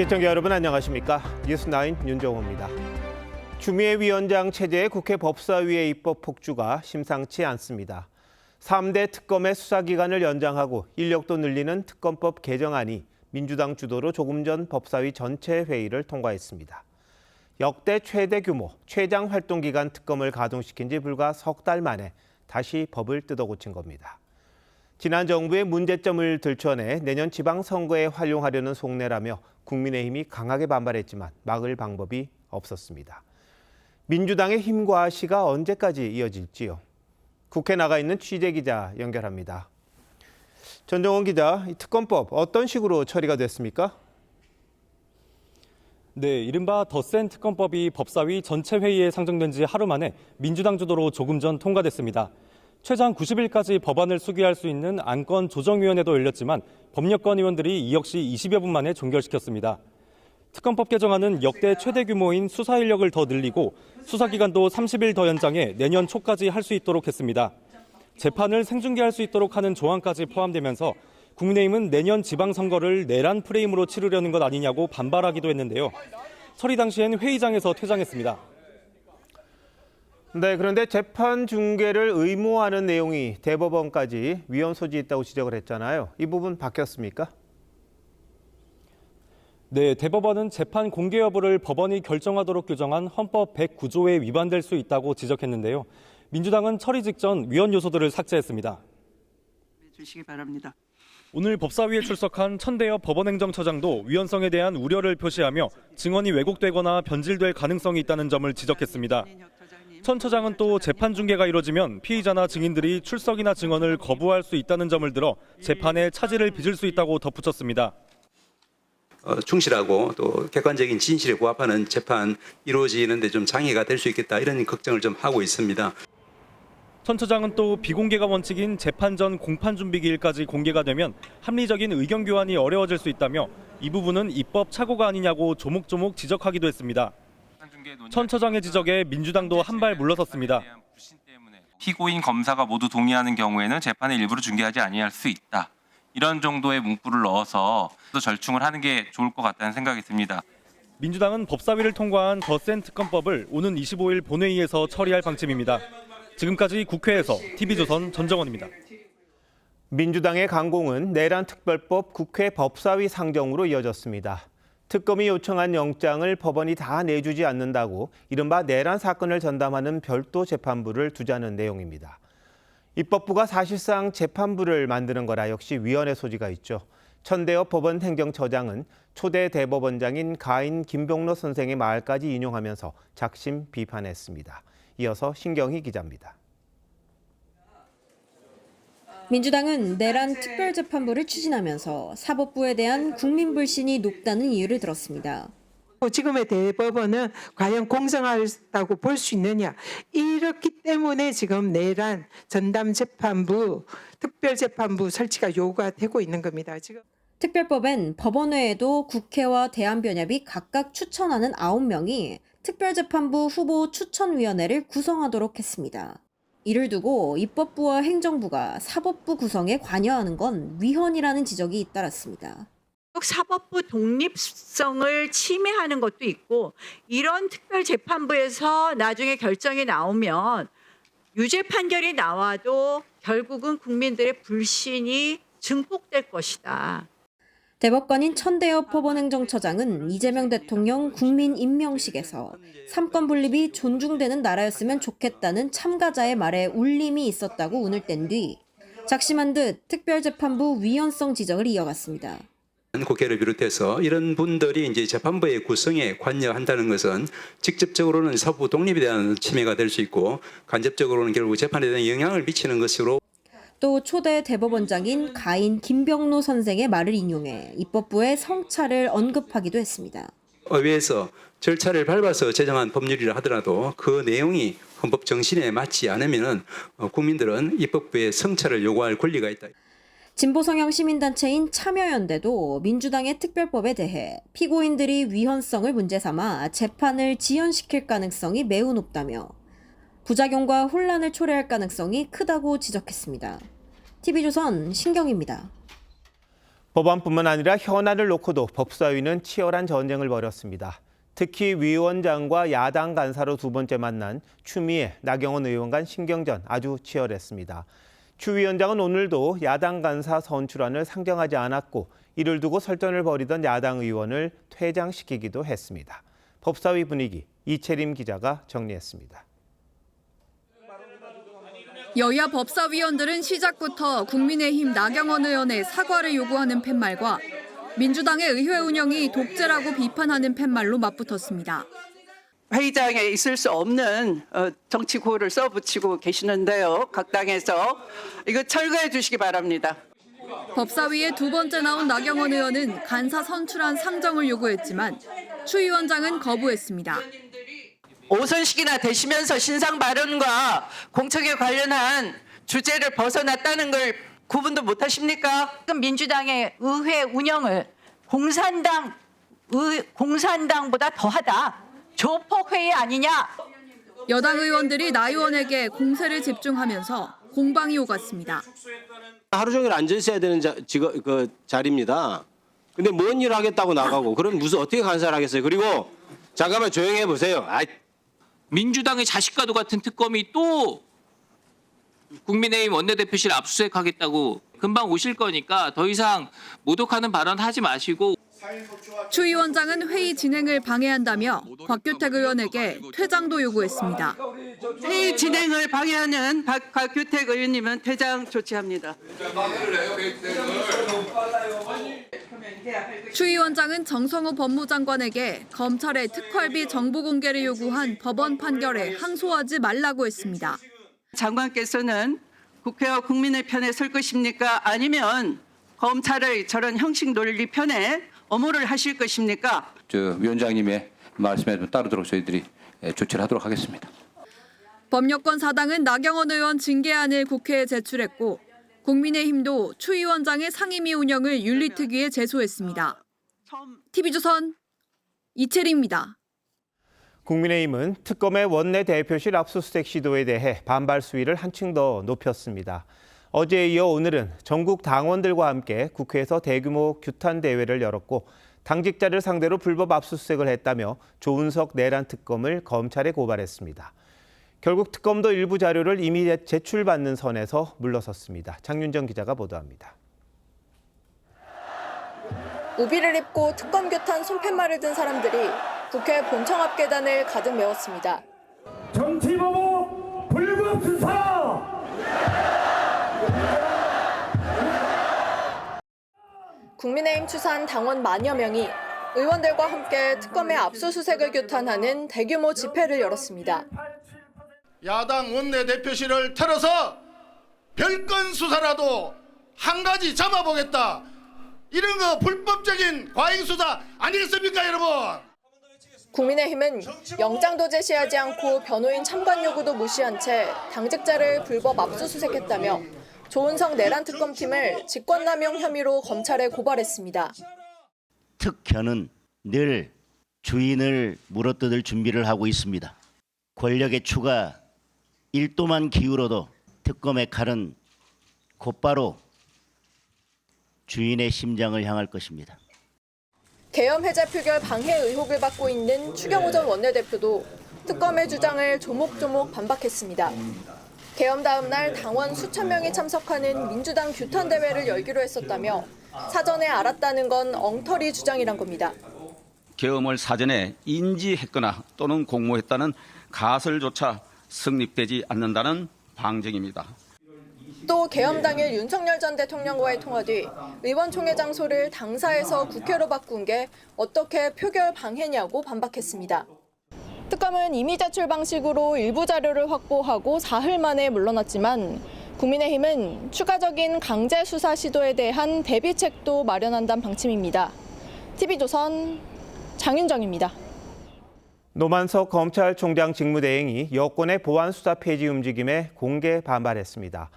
시청자 여러분 안녕하십니까? 뉴스9 윤정호입니다. 추미애 위원장 체제의 국회 법사위의 입법 폭주가 심상치 않습니다. 3대 특검의 수사기간을 연장하고 인력도 늘리는 특검법 개정안이 민주당 주도로 조금 전 법사위 전체 회의를 통과했습니다. 역대 최대 규모, 최장 활동기간 특검을 가동시킨 지 불과 석 달 만에 다시 법을 뜯어고친 겁니다. 지난 정부의 문제점을 들춰내 내년 지방선거에 활용하려는 속내라며 국민의힘이 강하게 반발했지만 막을 방법이 없었습니다. 민주당의 힘과 시가 언제까지 이어질지요? 국회 나가 있는 취재기자 연결합니다. 전정원 기자, 이 특검법 어떤 식으로 처리가 됐습니까? 네, 이른바 더 센 특검법이 법사위 전체 회의에 상정된 지 하루 만에 민주당 주도로 조금 전 통과됐습니다. 최장 90일까지 법안을 수기할 수 있는 안건조정위원회도 열렸지만 법력권 의원들이 이 역시 20여 분 만에 종결시켰습니다. 특검법 개정안은 역대 최대 규모인 수사 인력을 더 늘리고 수사기간도 30일 더 연장해 내년 초까지 할 수 있도록 했습니다. 재판을 생중계할 수 있도록 하는 조항까지 포함되면서 국민의힘은 내년 지방선거를 내란 프레임으로 치르려는 것 아니냐고 반발하기도 했는데요. 처리 당시엔 회의장에서 퇴장했습니다. 네, 그런데 재판 중계를 의무화하는 내용이 대법원까지 위헌 소지 있다고 지적을 했잖아요. 이 부분 바뀌었습니까? 네, 대법원은 재판 공개 여부를 법원이 결정하도록 규정한 헌법 109조에 위반될 수 있다고 지적했는데요. 민주당은 처리 직전 위헌 요소들을 삭제했습니다. 주시기 바랍니다. 오늘 법사위에 출석한 천대엽 법원행정처장도 위헌성에 대한 우려를 표시하며 증언이 왜곡되거나 변질될 가능성이 있다는 점을 지적했습니다. 천 처장은 또 재판 중계가 이뤄지면 피의자나 증인들이 출석이나 증언을 거부할 수 있다는 점을 들어 재판에 차질을 빚을 수 있다고 덧붙였습니다. 충실하고 또 객관적인 진실에 부합하는 재판 이루어지는데 좀 장애가 될 수 있겠다 이런 걱정을 좀 하고 있습니다. 천 처장은 또 비공개가 원칙인 재판 전 공판 준비 기일까지 공개가 되면 합리적인 의견 교환이 어려워질 수 있다며 이 부분은 입법 착오가 아니냐고 조목조목 지적하기도 했습니다. 천 처장의 지적에 민주당도 한 발 물러섰습니다. 피고인 검사가 모두 동의하는 경우에는 재판의 일부를 중개하지 아니할 수 있다. 이런 정도의 문구를 넣어서 또 절충을 하는 게 좋을 것 같다는 생각이 듭니다. 민주당은 법사위를 통과한 더 센 특검법을 오는 25일 본회의에서 처리할 방침입니다. 지금까지 국회에서 TV조선 전정원입니다. 민주당의 강공은 내란 특별법 국회 법사위 상정으로 이어졌습니다. 특검이 요청한 영장을 법원이 다 내주지 않는다고 이른바 내란 사건을 전담하는 별도 재판부를 두자는 내용입니다. 입법부가 사실상 재판부를 만드는 거라 역시 위헌의 소지가 있죠. 천대엽 법원 행정처장은 초대 대법원장인 가인 김병로 선생의 말까지 인용하면서 작심 비판했습니다. 이어서 신경희 기자입니다. 민주당은 내란 특별재판부를 추진하면서 사법부에 대한 국민 불신이 높다는 이유를 들었습니다. 지금의 대법원은 과연 공정하다고 볼 수 있느냐. 이렇기 때문에 지금 내란 전담재판부, 특별재판부 설치가 요구가 되고 있는 겁니다. 지금. 특별법엔 법원 외에도 국회와 대한변협이 각각 추천하는 9명이 특별재판부 후보 추천위원회를 구성하도록 했습니다. 이를 두고 입법부와 행정부가 사법부 구성에 관여하는 건 위헌이라는 지적이 잇따랐습니다. 사법부 독립성을 침해하는 것도 있고 이런 특별재판부에서 나중에 결정이 나오면 유죄 판결이 나와도 결국은 국민들의 불신이 증폭될 것이다. 대법관인 천대엽 법원행정처장은 이재명 대통령 국민임명식에서 삼권 분립이 존중되는 나라였으면 좋겠다는 참가자의 말에 울림이 있었다고 운을 뗀 뒤 작심한 듯 특별재판부 위헌성 지적을 이어갔습니다. 국회를 비롯해서 이런 분들이 이제 재판부의 구성에 관여한다는 것은 직접적으로는 사법부 독립에 대한 침해가 될 수 있고 간접적으로는 결국 재판에 대한 영향을 미치는 것으로 또 초대 대법원장인 가인 김병로 선생의 말을 인용해 입법부의 성찰을 언급하기도 했습니다. 의회에서 절차를 밟아서 제정한 법률이라 하더라도 그 내용이 헌법 정신에 맞지 않으면 국민들은 입법부의 성찰을 요구할 권리가 있다. 진보 성향 시민단체인 참여연대도 민주당의 특별법에 대해 피고인들이 위헌성을 문제 삼아 재판을 지연시킬 가능성이 매우 높다며 부작용과 혼란을 초래할 가능성이 크다고 지적했습니다. TV조선 신경입니다. 법안뿐만 아니라 현안을 놓고도 법사위는 치열한 전쟁을 벌였습니다. 특히 위원장과 야당 간사로 두 번째 만난 추미애, 나경원 의원 간 신경전 아주 치열했습니다. 추 위원장은 오늘도 야당 간사 선출안을 상정하지 않았고 이를 두고 설전을 벌이던 야당 의원을 퇴장시키기도 했습니다. 법사위 분위기 이채림 기자가 정리했습니다. 여야 법사위원들은 시작부터 국민의힘 나경원 의원의 사과를 요구하는 팻말과 민주당의 의회 운영이 독재라고 비판하는 팻말로 맞붙었습니다. 회의장에 있을 수 없는 정치 구호를 써붙이고 계시는데요. 각 당에서 이거 철거해 주시기 바랍니다. 법사위에 두 번째 나온 나경원 의원은 간사 선출안 상정을 요구했지만 추 위원장은 거부했습니다. 오선식이나 되시면서 신상 발언과 공청회 관련한 주제를 벗어났다는 걸 구분도 못 하십니까? 민주당의 의회 운영을 공산당보다 더하다. 조폭 회의 아니냐? 여당 의원들이 나 의원에게 공세를 집중하면서 공방이 오갔습니다. 하루 종일 앉아 있어야 되는 자리입니다. 근데 뭔 일을 하겠다고 나가고 그럼 무슨 어떻게 간사를 하겠어요? 그리고 잠깐만 조용히 해보세요. 민주당의 자식과도 같은 특검이 또 국민의힘 원내대표실 압수수색하겠다고 금방 오실 거니까 더 이상 모독하는 발언 하지 마시고. 추 위원장은 회의 진행을 방해한다며 곽규택 의원에게 퇴장도 요구했습니다. 회의 진행을 방해하는 곽규택 의원님은 퇴장 조치합니다. 추 위원장은 정성호 법무장관에게 검찰의 특활비 정보 공개를 요구한 법원 판결에 항소하지 말라고 했습니다. 장관께서는 국회와 국민의 편에 설 것입니까? 아니면 검찰의 저런 형식 논리 편에 엄호를 하실 것입니까? 위원장님의 말씀에 따르도록 저희들이 조치를 하도록 하겠습니다. 법여권 사당은 나경원 의원 징계안을 국회에 제출했고 국민의힘도 추 위원장의 상임위 운영을 윤리특위에 제소했습니다. TV조선 이채리입니다. 국민의힘은 특검의 원내대표실 압수수색 시도에 대해 반발 수위를 한층 더 높였습니다. 어제에 이어 오늘은 전국 당원들과 함께 국회에서 대규모 규탄 대회를 열었고 당직자를 상대로 불법 압수수색을 했다며 조은석 내란 특검을 검찰에 고발했습니다. 결국 특검도 일부 자료를 이미 제출받는 선에서 물러섰습니다. 장윤정 기자가 보도합니다. 우비를 입고 특검 규탄 손팻말을 든 사람들이 국회 본청 앞 계단을 가득 메웠습니다. 정치보복 불법 수사! 국민의힘 추산 당원 만여 명이 의원들과 함께 특검의 압수수색을 규탄하는 대규모 집회를 열었습니다. 야당 원내대표실을 털어서 별건 수사라도 한 가지 잡아보겠다. 이런 거 불법적인 과잉 수사 아니겠습니까, 여러분? 국민의힘은 영장도 제시하지 않고 변호인 참관 요구도 무시한 채 당직자를 불법 압수수색했다며 조은석 내란 특검팀을 직권남용 혐의로 검찰에 고발했습니다. 특현은 늘 주인을 물어뜯을 준비를 하고 있습니다. 권력의 추가 1도만 기울어도 특검의 칼은 곧바로 주인의 심장을 향할 것입니다. 계엄 해제 표결 방해 의혹을 받고 있는 추경호 전 원내대표도 특검의 주장을 조목조목 반박했습니다. 계엄 다음 날 당원 수천 명이 참석하는 민주당 규탄 대회를 열기로 했었다며 사전에 알았다는 건 엉터리 주장이란 겁니다. 계엄을 사전에 인지했거나 또는 공모했다는 가설조차 성립되지 않는다는 방증입니다. 또 계엄 당일 윤석열 전 대통령과의 통화 뒤 의원총회 장소를 당사에서 국회로 바꾼 게 어떻게 표결 방해냐고 반박했습니다. 특검은 임의 제출 방식으로 일부 자료를 확보하고 사흘 만에 물러났지만 국민의힘은 추가적인 강제 수사 시도에 대한 대비책도 마련한다는 방침입니다. TV조선 장윤정입니다. 노만석 검찰총장 직무대행이 여권의 보안수사 폐지 움직임에 공개 반발했습니다.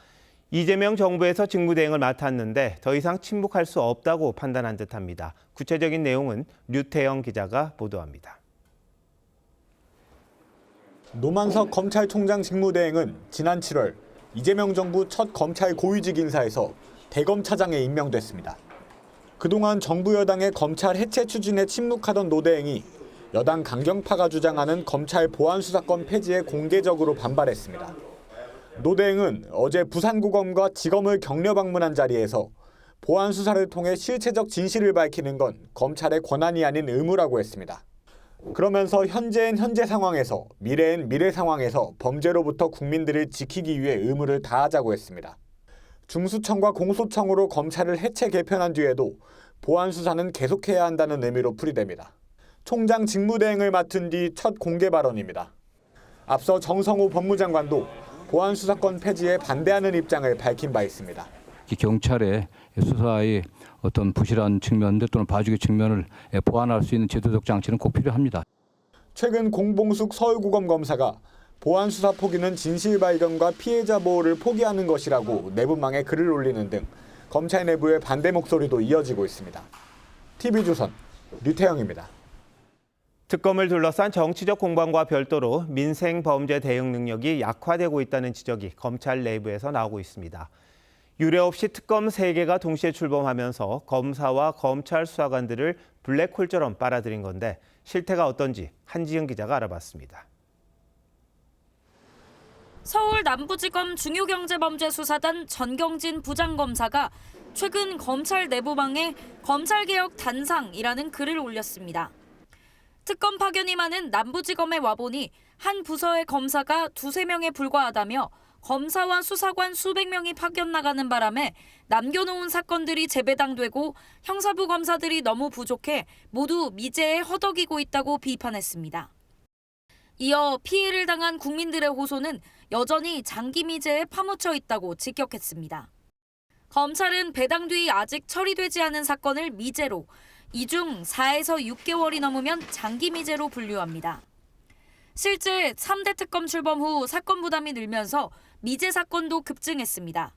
이재명 정부에서 직무대행을 맡았는데 더 이상 침묵할 수 없다고 판단한 듯합니다. 구체적인 내용은 류태영 기자가 보도합니다. 노만석 검찰총장 직무대행은 지난 7월 이재명 정부 첫 검찰 고위직 인사에서 대검차장에 임명됐습니다. 그동안 정부 여당의 검찰 해체 추진에 침묵하던 노대행이 여당 강경파가 주장하는 검찰 보안수사권 폐지에 공개적으로 반발했습니다. 노대행은 어제 부산고검과 지검을 격려 방문한 자리에서 보안수사를 통해 실체적 진실을 밝히는 건 검찰의 권한이 아닌 의무라고 했습니다. 그러면서 현재엔 현재 상황에서, 미래엔 미래 상황에서 범죄로부터 국민들을 지키기 위해 의무를 다하자고 했습니다. 중수청과 공소청으로 검찰을 해체 개편한 뒤에도 보안수사는 계속해야 한다는 의미로 풀이됩니다. 총장 직무대행을 맡은 뒤 첫 공개 발언입니다. 앞서 정성호 법무장관도 보안수사권 폐지에 반대하는 입장을 밝힌 바 있습니다. 경찰의 수사의 어떤 부실한 측면들 또는 봐주기 측면을 보완할 수 있는 제도적 장치는 꼭 필요합니다. 최근 공봉숙 서울고검 검사가 보안수사 포기는 진실 발견과 피해자 보호를 포기하는 것이라고 내부망에 글을 올리는 등 검찰 내부의 반대 목소리도 이어지고 있습니다. TV조선 류태영입니다. 특검을 둘러싼 정치적 공방과 별도로 민생 범죄 대응 능력이 약화되고 있다는 지적이 검찰 내부에서 나오고 있습니다. 유례 없이 특검 3개가 동시에 출범하면서 검사와 검찰 수사관들을 블랙홀처럼 빨아들인 건데 실태가 어떤지 한지은 기자가 알아봤습니다. 서울 남부지검 중요경제범죄수사단 전경진 부장검사가 최근 검찰 내부망에 검찰개혁 단상이라는 글을 올렸습니다. 특검 파견이 많은 남부지검에 와보니 한 부서의 검사가 2~3명에 불과하다며 검사와 수사관 수백 명이 파견 나가는 바람에 남겨놓은 사건들이 재배당되고 형사부 검사들이 너무 부족해 모두 미제에 허덕이고 있다고 비판했습니다. 이어 피해를 당한 국민들의 호소는 여전히 장기 미제에 파묻혀 있다고 직격했습니다. 검찰은 배당 뒤 아직 처리되지 않은 사건을 미제로, 이 중 4에서 6개월이 넘으면 장기 미제로 분류합니다. 실제 3대 특검 출범 후 사건 부담이 늘면서 미제 사건도 급증했습니다.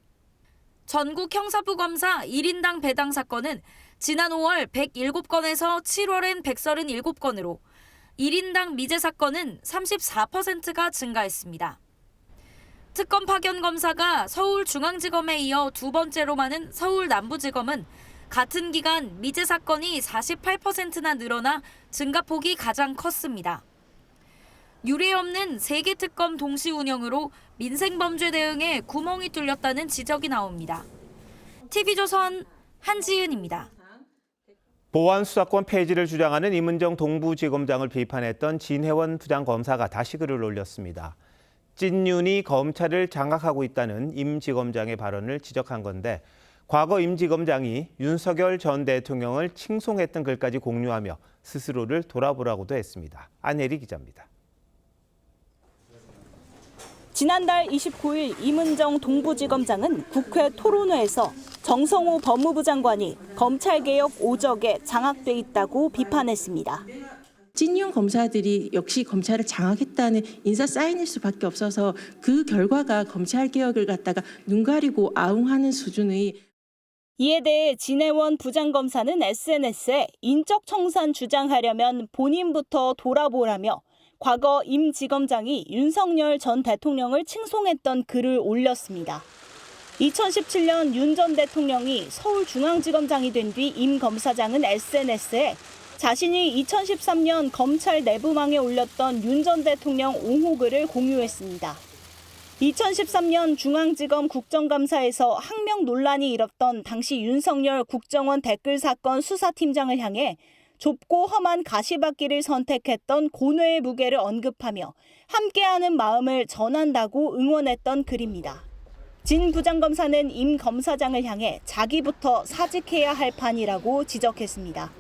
전국 형사부 검사 1인당 배당 사건은 지난 5월 107건에서 7월엔 137건으로 1인당 미제 사건은 34%가 증가했습니다. 특검 파견 검사가 서울중앙지검에 이어 2번째로 많은 서울 남부지검은 같은 기간 미제 사건이 48%나 늘어나 증가폭이 가장 컸습니다. 유례 없는 3개 특검 동시 운영으로 민생범죄 대응에 구멍이 뚫렸다는 지적이 나옵니다. TV조선 한지은입니다. 보안수사권 폐지를 주장하는 임은정 동부지검장을 비판했던 진혜원 부장검사가 다시 글을 올렸습니다. 찐윤이 검찰을 장악하고 있다는 임 지검장의 발언을 지적한 건데 과거 임 지검장이 윤석열 전 대통령을 칭송했던 글까지 공유하며 스스로를 돌아보라고도 했습니다. 안혜리 기자입니다. 지난달 29일 임은정 동부지검장은 국회 토론회에서 정성호 법무부 장관이 검찰개혁 오적에 장악돼 있다고 비판했습니다. 찐윤 검사들이 역시 검찰을 장악했다는 인사 사인일 수밖에 없어서 그 결과가 검찰개혁을 갖다가 눈 가리고 아웅하는 수준의. 이에 대해 진혜원 부장검사는 SNS에 인적 청산 주장하려면 본인부터 돌아보라며 과거 임 지검장이 윤석열 전 대통령을 칭송했던 글을 올렸습니다. 2017년 윤 전 대통령이 서울중앙지검장이 된 뒤 임 검사장은 SNS에 자신이 2013년 검찰 내부망에 올렸던 윤 전 대통령 옹호글을 공유했습니다. 2013년 중앙지검 국정감사에서 항명 논란이 일었던 당시 윤석열 국정원 댓글 사건 수사팀장을 향해 좁고 험한 가시밭길을 선택했던 고뇌의 무게를 언급하며 함께하는 마음을 전한다고 응원했던 글입니다. 진 부장검사는 임 검사장을 향해 자기부터 사직해야 할 판이라고 지적했습니다.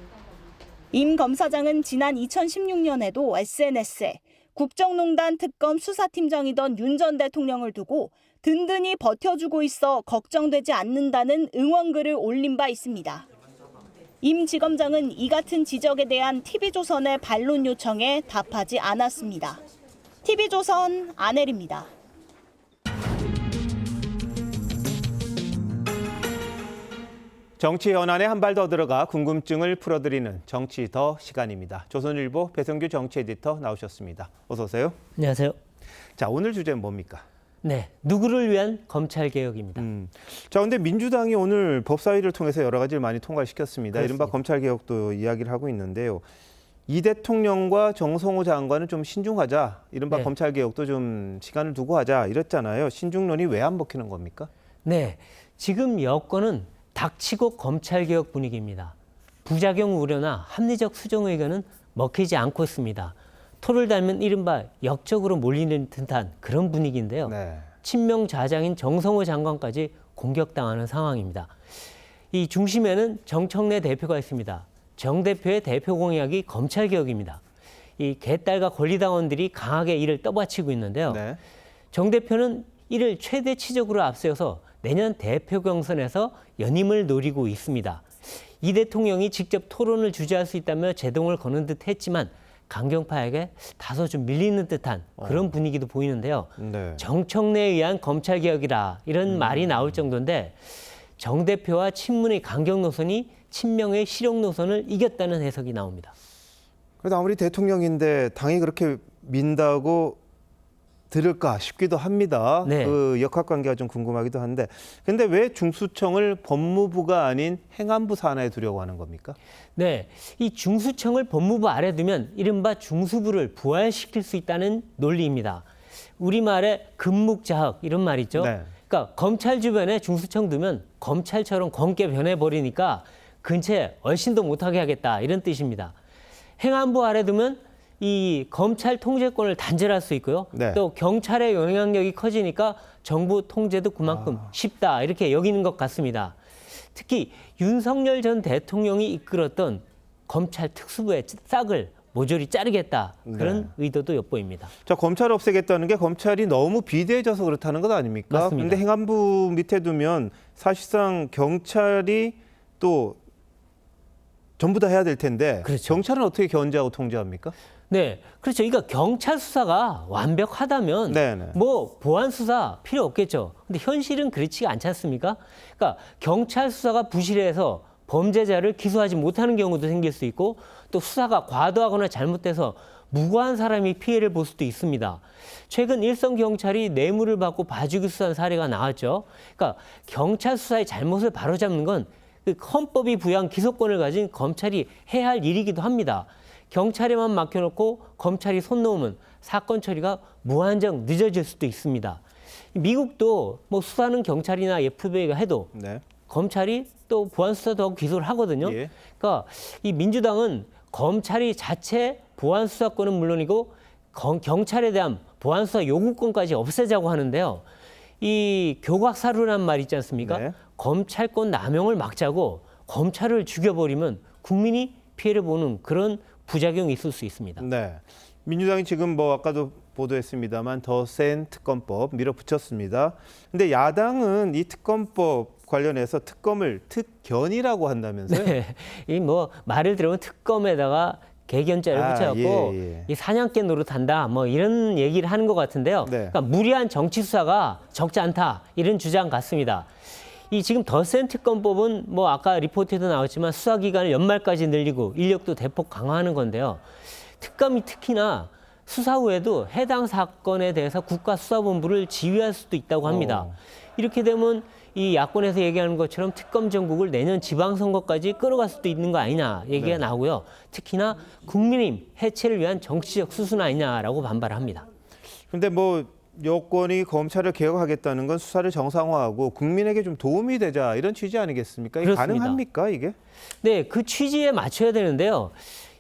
임 검사장은 지난 2016년에도 SNS에 국정농단 특검 수사팀장이던 윤 전 대통령을 두고 든든히 버텨주고 있어 걱정되지 않는다는 응원글을 올린 바 있습니다. 임 지검장은 이 같은 지적에 대한 TV조선의 반론 요청에 답하지 않았습니다. TV조선 안혜리입니다. 정치 현안에 한 발 더 들어가 궁금증을 풀어드리는 정치 더 시간입니다. 조선일보 배성규 정치 에디터 나오셨습니다. 어서 오세요. 안녕하세요. 자, 오늘 주제는 뭡니까? 네, 누구를 위한 검찰 개혁입니다. 자, 근데 민주당이 오늘 법사위를 통해서 여러 가지를 많이 통과시켰습니다. 그렇습니다. 이른바 검찰 개혁도 이야기를 하고 있는데요. 이 대통령과 정성호 장관은 좀 신중하자. 이른바 네. 검찰 개혁도 좀 시간을 두고 하자 이랬잖아요. 신중론이 왜 안 먹히는 겁니까? 네, 지금 여권은 닥치고 검찰 개혁 분위기입니다. 부작용 우려나 합리적 수정 의견은 먹히지 않고 있습니다. 토를 달면 이른바 역적으로 몰리는 듯한 그런 분위기인데요. 네. 친명 좌장인 정성호 장관까지 공격당하는 상황입니다. 이 중심에는 정청래 대표가 있습니다. 정 대표의 대표 공약이 검찰 개혁입니다. 이 개딸과 권리당원들이 강하게 이를 떠받치고 있는데요. 네. 정 대표는 이를 최대치적으로 앞세워서 내년 대표 경선에서 연임을 노리고 있습니다. 이 대통령이 직접 토론을 주재할 수 있다며 제동을 거는 듯 했지만 강경파에게 다소 좀 밀리는 듯한 그런 분위기도 보이는데요. 네. 정청래에 의한 검찰개혁이라 이런 말이 나올 정도인데 정 대표와 친문의 강경 노선이 친명의 실용 노선을 이겼다는 해석이 나옵니다. 그래도 아무리 대통령인데 당이 그렇게 민다고 들을까 싶기도 합니다. 네. 그 역학관계가 좀 궁금하기도 한데. 근데 왜 중수청을 법무부가 아닌 행안부 산하에 두려고 하는 겁니까? 네, 이 중수청을 법무부 아래 두면 이른바 중수부를 부활시킬 수 있다는 논리입니다. 우리말에 금묵자학 이런 말 있죠. 네. 그러니까 검찰 주변에 중수청 두면 검찰처럼 검게 변해버리니까 근처에 얼씬도 못하게 하겠다 이런 뜻입니다. 행안부 아래 두면 이 검찰 통제권을 단절할 수 있고요. 네. 또 경찰의 영향력이 커지니까 정부 통제도 그만큼 쉽다 이렇게 여기는 것 같습니다. 특히 윤석열 전 대통령이 이끌었던 검찰 특수부의 싹을 모조리 자르겠다 그런 네. 의도도 엿보입니다. 자, 검찰 없애겠다는 게 검찰이 너무 비대해져서 그렇다는 것 아닙니까? 맞습니다. 근데 행안부 밑에 두면 사실상 경찰이 또 전부 다 해야 될 텐데 그렇죠. 경찰은 어떻게 견제하고 통제합니까? 네, 그렇죠. 그러니까 경찰 수사가 완벽하다면 네네. 뭐 보안 수사 필요 없겠죠. 근데 현실은 그렇지가 않지 않습니까? 그러니까 경찰 수사가 부실해서 범죄자를 기소하지 못하는 경우도 생길 수 있고 또 수사가 과도하거나 잘못돼서 무고한 사람이 피해를 볼 수도 있습니다. 최근 일선 경찰이 뇌물을 받고 봐주기 수사한 사례가 나왔죠. 그러니까 경찰 수사의 잘못을 바로잡는 건 그 헌법이 부여한 기소권을 가진 검찰이 해야 할 일이기도 합니다. 경찰에만 맡겨놓고 검찰이 손 놓으면 사건 처리가 무한정 늦어질 수도 있습니다. 미국도 뭐 수사는 경찰이나 FBI가 해도 네. 검찰이 또 보안 수사도 하고 기소를 하거든요. 예. 그러니까 이 민주당은 검찰이 자체 보안 수사권은 물론이고 경찰에 대한 보안 수사 요구권까지 없애자고 하는데요. 이 교각사루란 말 있지 않습니까? 네. 검찰권 남용을 막자고 검찰을 죽여버리면 국민이 피해를 보는 그런 부작용이 있을 수 있습니다. 네. 민주당이 지금 뭐 아까도 보도했습니다만 더 센 특검법 밀어붙였습니다. 근데 야당은 이 특검법 관련해서 특검을 특견이라고 한다면서요? 네. 이 뭐 말을 들으면 특검에다가 개견자를 붙여갖고 예. 이 사냥개 노릇한다 뭐 이런 얘기를 하는 것 같은데요. 네. 그러니까 무리한 정치 수사가 적지 않다 이런 주장 같습니다. 이 지금 더 센 특검법은 뭐 아까 리포트에도 나왔지만 수사 기간을 연말까지 늘리고 인력도 대폭 강화하는 건데요. 특검이 특히나 수사 후에도 해당 사건에 대해서 국가수사본부를 지휘할 수도 있다고 합니다. 이렇게 되면 이 야권에서 얘기하는 것처럼 특검 전국을 내년 지방선거까지 끌어갈 수도 있는 거 아니냐 얘기가 나오고요. 특히나 국민의힘 해체를 위한 정치적 수순 아니냐라고 반발합니다. 근데 뭐 여권이 검찰을 개혁하겠다는 건 수사를 정상화하고 국민에게 좀 도움이 되자 이런 취지 아니겠습니까? 이게 그렇습니다. 가능합니까 이게? 네, 그 취지에 맞춰야 되는데요.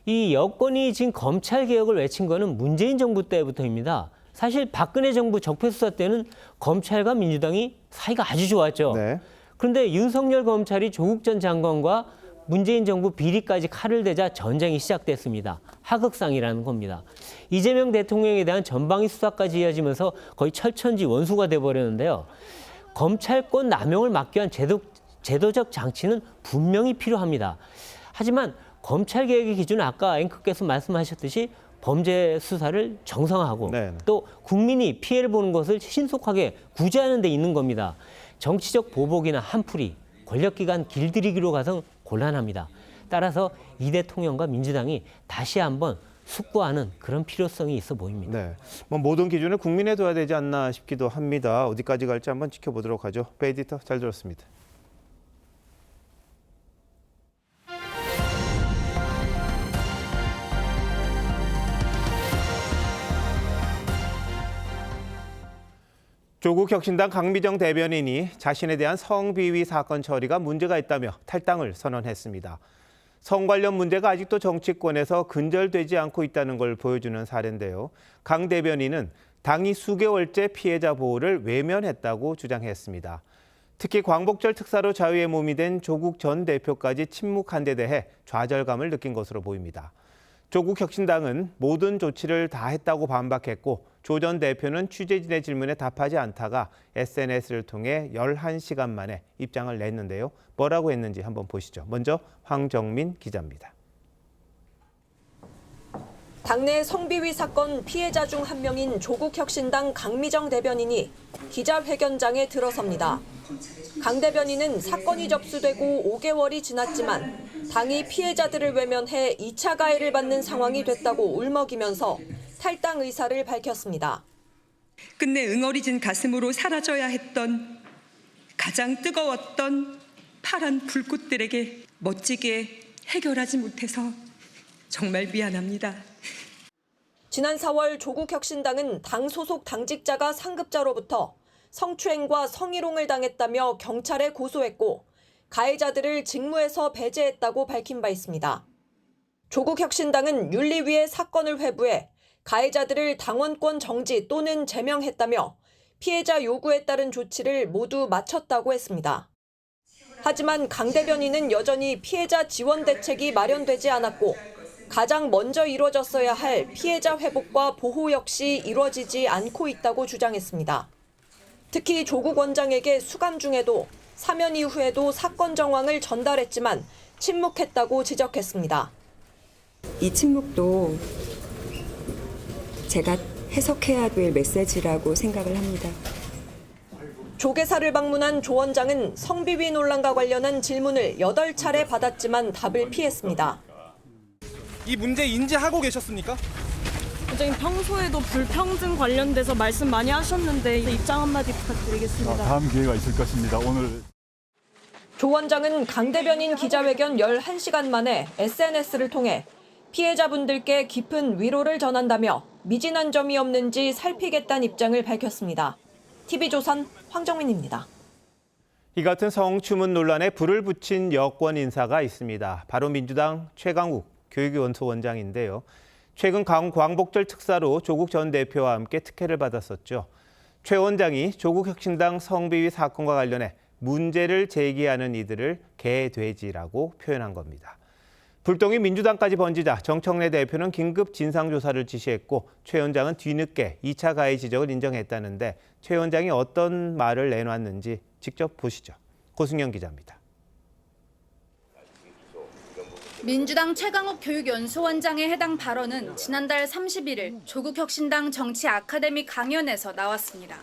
이 여권이 지금 검찰 개혁을 외친 거는 문재인 정부 때부터입니다. 사실 박근혜 정부 적폐수사 때는 검찰과 민주당이 사이가 아주 좋았죠. 네. 그런데 윤석열 검찰이 조국 전 장관과 문재인 정부 비리까지 칼을 대자 전쟁이 시작됐습니다. 하극상이라는 겁니다. 이재명 대통령에 대한 전방위 수사까지 이어지면서 거의 철천지 원수가 돼버렸는데요. 검찰권 남용을 막기 위한 제도적 장치는 분명히 필요합니다. 하지만 검찰개혁의 기준은 아까 앵커께서 말씀하셨듯이 범죄 수사를 정상화하고 또 국민이 피해를 보는 것을 신속하게 구제하는 데 있는 겁니다. 정치적 보복이나 한풀이, 권력기관 길들이기로 가서 곤란합니다. 따라서 이 대통령과 민주당이 다시 한번 숙고하는 그런 필요성이 있어 보입니다. 네, 뭐 모든 기준을 국민에 둬야 되지 않나 싶기도 합니다. 어디까지 갈지 한번 지켜보도록 하죠. 배 에디터 잘 들었습니다. 조국 혁신당 강미정 대변인이 자신에 대한 성비위 사건 처리가 문제가 있다며 탈당을 선언했습니다. 성 관련 문제가 아직도 정치권에서 근절되지 않고 있다는 걸 보여주는 사례인데요. 강 대변인은 당이 수개월째 피해자 보호를 외면했다고 주장했습니다. 특히 광복절 특사로 자유의 몸이 된 조국 전 대표까지 침묵한 데 대해 좌절감을 느낀 것으로 보입니다. 조국 혁신당은 모든 조치를 다 했다고 반박했고 조 전 대표는 취재진의 질문에 답하지 않다가 SNS를 통해 11시간 만에 입장을 냈는데요. 뭐라고 했는지 한번 보시죠. 먼저 황정민 기자입니다. 당내 성비위 사건 피해자 중 한 명인 조국혁신당 강미정 대변인이 기자회견장에 들어섭니다. 강 대변인은 사건이 접수되고 5개월이 지났지만 당이 피해자들을 외면해 2차 가해를 받는 상황이 됐다고 울먹이면서 탈당 의사를 밝혔습니다. 끝내 응어리진 가슴으로 사라져야 했던 가장 뜨거웠던 파란 불꽃들에게 멋지게 해결하지 못해서 정말 미안합니다. 지난 4월 조국혁신당은 당 소속 당직자가 상급자로부터 성추행과 성희롱을 당했다며 경찰에 고소했고 가해자들을 직무에서 배제했다고 밝힌 바 있습니다. 조국혁신당은 윤리위에 사건을 회부해 가해자들을 당원권 정지 또는 제명했다며 피해자 요구에 따른 조치를 모두 마쳤다고 했습니다. 하지만 강 대변인은 여전히 피해자 지원 대책이 마련되지 않았고 가장 먼저 이루어졌어야 할 피해자 회복과 보호 역시 이루어지지 않고 있다고 주장했습니다. 특히 조국 원장에게 수감 중에도 사면 이후에도 사건 정황을 전달했지만 침묵했다고 지적했습니다. 이 침묵도 제가 해석해야 될 메시지라고 생각을 합니다. 조계사를 방문한 조 원장은 성비위 논란과 관련한 질문을 8차례 받았지만 답을 피했습니다. 이 문제 인지하고 계셨습니까? 원장님 평소에도 불평등 관련돼서 말씀 많이 하셨는데 입장 한마디 부탁드리겠습니다. 다음 기회가 있을 것입니다. 오늘 조 원장은 강 대변인 기자회견 11시간 만에 SNS를 통해 피해자분들께 깊은 위로를 전한다며 미진한 점이 없는지 살피겠다는 입장을 밝혔습니다. TV조선 황정민입니다. 이 같은 성추문 논란에 불을 붙인 여권 인사가 있습니다. 바로 민주당 최강욱 교육원소원장인데요. 최근 광복절 특사로 조국 전 대표와 함께 특혜를 받았었죠. 최 원장이 조국 혁신당 성비위 사건과 관련해 문제를 제기하는 이들을 개돼지라고 표현한 겁니다. 불똥이 민주당까지 번지자 정청래 대표는 긴급 진상조사를 지시했고 최 원장은 뒤늦게 2차 가해 지적을 인정했다는데 최 원장이 어떤 말을 내놨는지 직접 보시죠. 고승영 기자입니다. 민주당 최강욱 교육연수원장의 해당 발언은 지난달 31일 조국혁신당 정치 아카데미 강연에서 나왔습니다.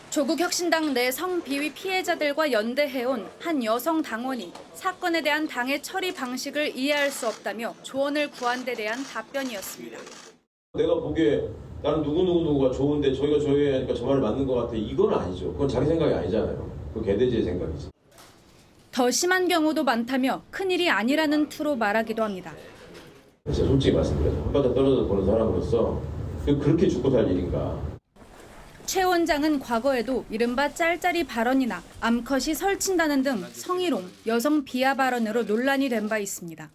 조국혁신당 내 성비위 피해자들과 연대해온 한 여성 당원이 사건에 대한 당의 처리 방식을 이해할 수 없다며 조언을 구한 데 대한 답변이었습니다. 내가 보기에 나는 누구가 좋은데 저희가 조용하니까 저 말을 맞는 것 같아. 이건 아니죠. 그건 자기 생각이 아니잖아요. 그 개돼지의 생각이지. 더 심한 경우도 많다며 큰일이 아니라는 투로 말하기도 합니다. 제가 솔직히 말씀드려서 한 발짝 떨어져 보는 사람으로서 그렇게 죽고 살 일인가. 최 원장은 과거에도 이른바 짤짤이 발언이나 암컷이 설친다는 등 성희롱, 여성 비하 발언으로 논란이 된 바 있습니다.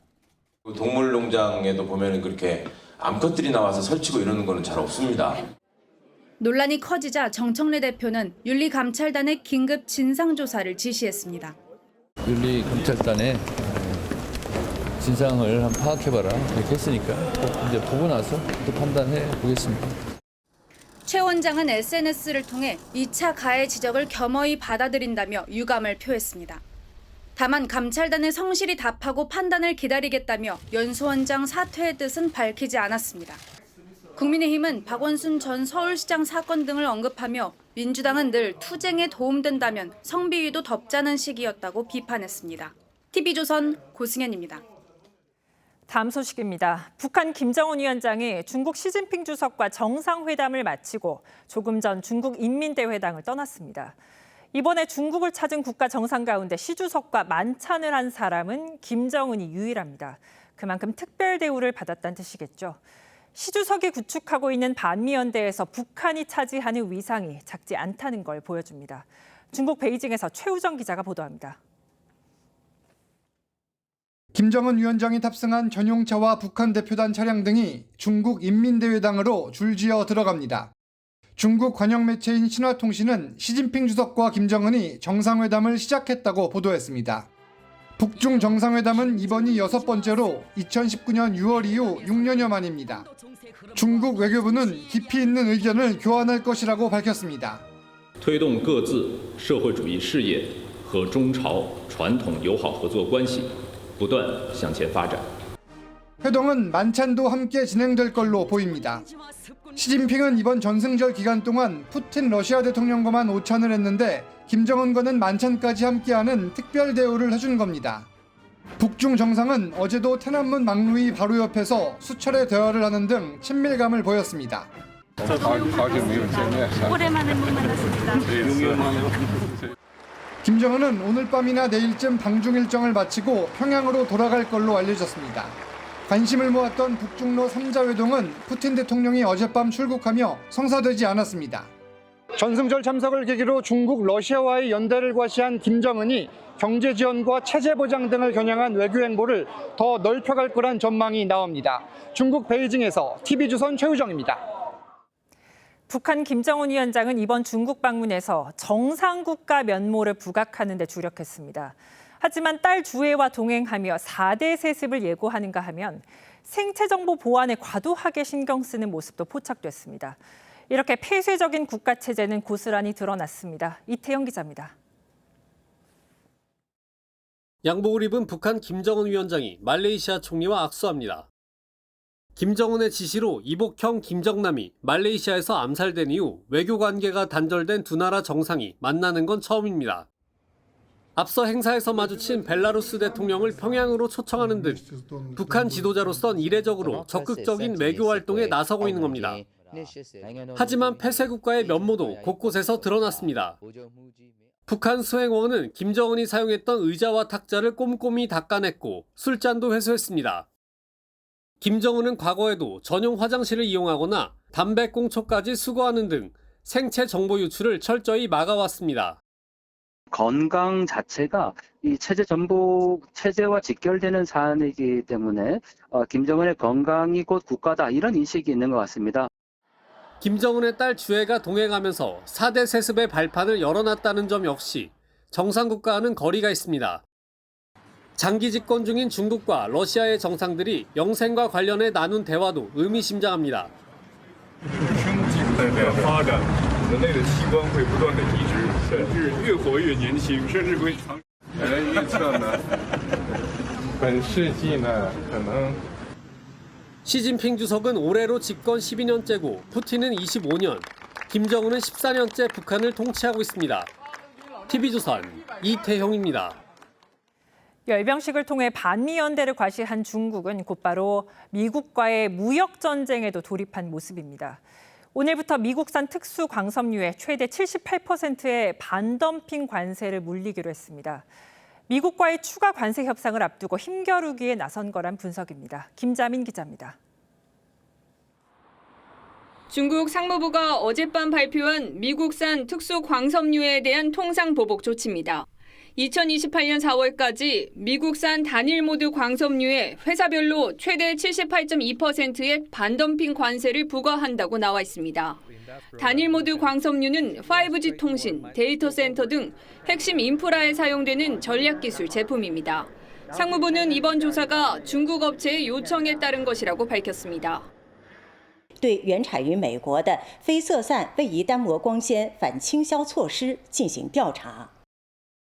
동물농장에도 보면 그렇게 암컷들이 나와서 설치고 이러는 거는 잘 없습니다. 논란이 커지자 정청래 대표는 윤리감찰단의 긴급 진상조사를 지시했습니다. 윤리감찰단에 진상을 한번 파악해봐라 이렇게 했으니까 이제 보고 나서 또 판단해 보겠습니다. 최 원장은 SNS를 통해 2차 가해 지적을 겸허히 받아들인다며 유감을 표했습니다. 다만 감찰단은 성실히 답하고 판단을 기다리겠다며 연수원장 사퇴의 뜻은 밝히지 않았습니다. 국민의힘은 박원순 전 서울시장 사건 등을 언급하며 민주당은 늘 투쟁에 도움된다면 성비위도 덮자는 식이었다고 비판했습니다. TV조선 고승현입니다. 다음 소식입니다. 북한 김정은 위원장이 중국 시진핑 주석과 정상회담을 마치고 조금 전 중국 인민대회당을 떠났습니다. 이번에 중국을 찾은 국가 정상 가운데 시 주석과 만찬을 한 사람은 김정은이 유일합니다. 그만큼 특별 대우를 받았다는 뜻이겠죠. 시 주석이 구축하고 있는 반미연대에서 북한이 차지하는 위상이 작지 않다는 걸 보여줍니다. 중국 베이징에서 최우정 기자가 보도합니다. 김정은 위원장이 탑승한 전용차와 북한 대표단 차량 등이 중국 인민대회당으로 줄지어 들어갑니다. 중국 관영 매체인 신화통신은 시진핑 주석과 김정은이 정상회담을 시작했다고 보도했습니다. 북중 정상회담은 이번이 6번째로 2019년 6월 이후 6년여 만입니다. 중국 외교부는 깊이 있는 의견을 교환할 것이라고 밝혔습니다. 推动各自社会主义事业和中朝传统友好合作关系不断向前发展。 회동은 만찬도 함께 진행될 걸로 보입니다. 시진핑은 이번 전승절 기간 동안 푸틴 러시아 대통령과만 오찬을 했는데 김정은과는 만찬까지 함께하는 특별 대우를 해준 겁니다. 북중 정상은 어제도天安문 망루이 바로 옆에서 수차례 대화를 하는 등 친밀감을 보였습니다. 오랜만에 못 만났습니다. 김정은은 오늘 밤이나 내일쯤 방중 일정을 마치고 평양으로 돌아갈 걸로 알려졌습니다. 관심을 모았던 북중로 3자 회동은 푸틴 대통령이 어젯밤 출국하며 성사되지 않았습니다. 전승절 참석을 계기로 중국, 러시아와의 연대를 과시한 김정은이 경제 지원과 체제 보장 등을 겨냥한 외교 행보를 더 넓혀갈 거란 전망이 나옵니다. 중국 베이징에서 TV조선 최우정입니다. 북한 김정은 위원장은 이번 중국 방문에서 정상국가 면모를 부각하는 데 주력했습니다. 하지만 딸 주애와 동행하며 4대 세습을 예고하는가 하면 생체 정보 보안에 과도하게 신경 쓰는 모습도 포착됐습니다. 이렇게 폐쇄적인 국가 체제는 고스란히 드러났습니다. 이태영 기자입니다. 양복을 입은 북한 김정은 위원장이 말레이시아 총리와 악수합니다. 김정은의 지시로 이복형 김정남이 말레이시아에서 암살된 이후 외교 관계가 단절된 두 나라 정상이 만나는 건 처음입니다. 앞서 행사에서 마주친 벨라루스 대통령을 평양으로 초청하는 등 북한 지도자로선 이례적으로 적극적인 외교 활동에 나서고 있는 겁니다. 하지만 폐쇄 국가의 면모도 곳곳에서 드러났습니다. 북한 수행원은 김정은이 사용했던 의자와 탁자를 꼼꼼히 닦아냈고 술잔도 회수했습니다. 김정은은 과거에도 전용 화장실을 이용하거나 담배꽁초까지 수거하는 등 생체 정보 유출을 철저히 막아왔습니다. 건강 자체가 이 체제 정보 체제와 직결되는 사안이기 때문에 김정은의 건강이 곧 국가다 이런 인식이 있는 것 같습니다. 김정은의 딸 주애가 동행하면서 4대 세습의 발판을 열어놨다는 점 역시 정상국가와는 거리가 있습니다. 장기 집권 중인 중국과 러시아의 정상들이 영생과 관련해 나눈 대화도 의미심장합니다. 시진핑 주석은 올해로 집권 12년째고 푸틴은 25년, 김정은은 14년째 북한을 통치하고 있습니다. TV조선 이태형입니다. 열병식을 통해 반미연대를 과시한 중국은 곧바로 미국과의 무역전쟁에도 돌입한 모습입니다. 오늘부터 미국산 특수 광섬유에 최대 78%의 반덤핑 관세를 물리기로 했습니다. 미국과의 추가 관세 협상을 앞두고 힘겨루기에 나선 거란 분석입니다. 김자민 기자입니다. 중국 상무부가 어젯밤 발표한 미국산 특수 광섬유에 대한 통상 보복 조치입니다. 2028년 4월까지 미국산 단일 모드 광섬유에 회사별로 최대 78.2%의 반덤핑 관세를 부과한다고 나와 있습니다. 단일 모드 광섬유는 5G 통신, 데이터 센터 등 핵심 인프라에 사용되는 전략기술 제품입니다. 상무부는 이번 조사가 중국 업체의 요청에 따른 것이라고 밝혔습니다. 对原产于美国的非色散位移单膜光纤反倾销措施进行调查。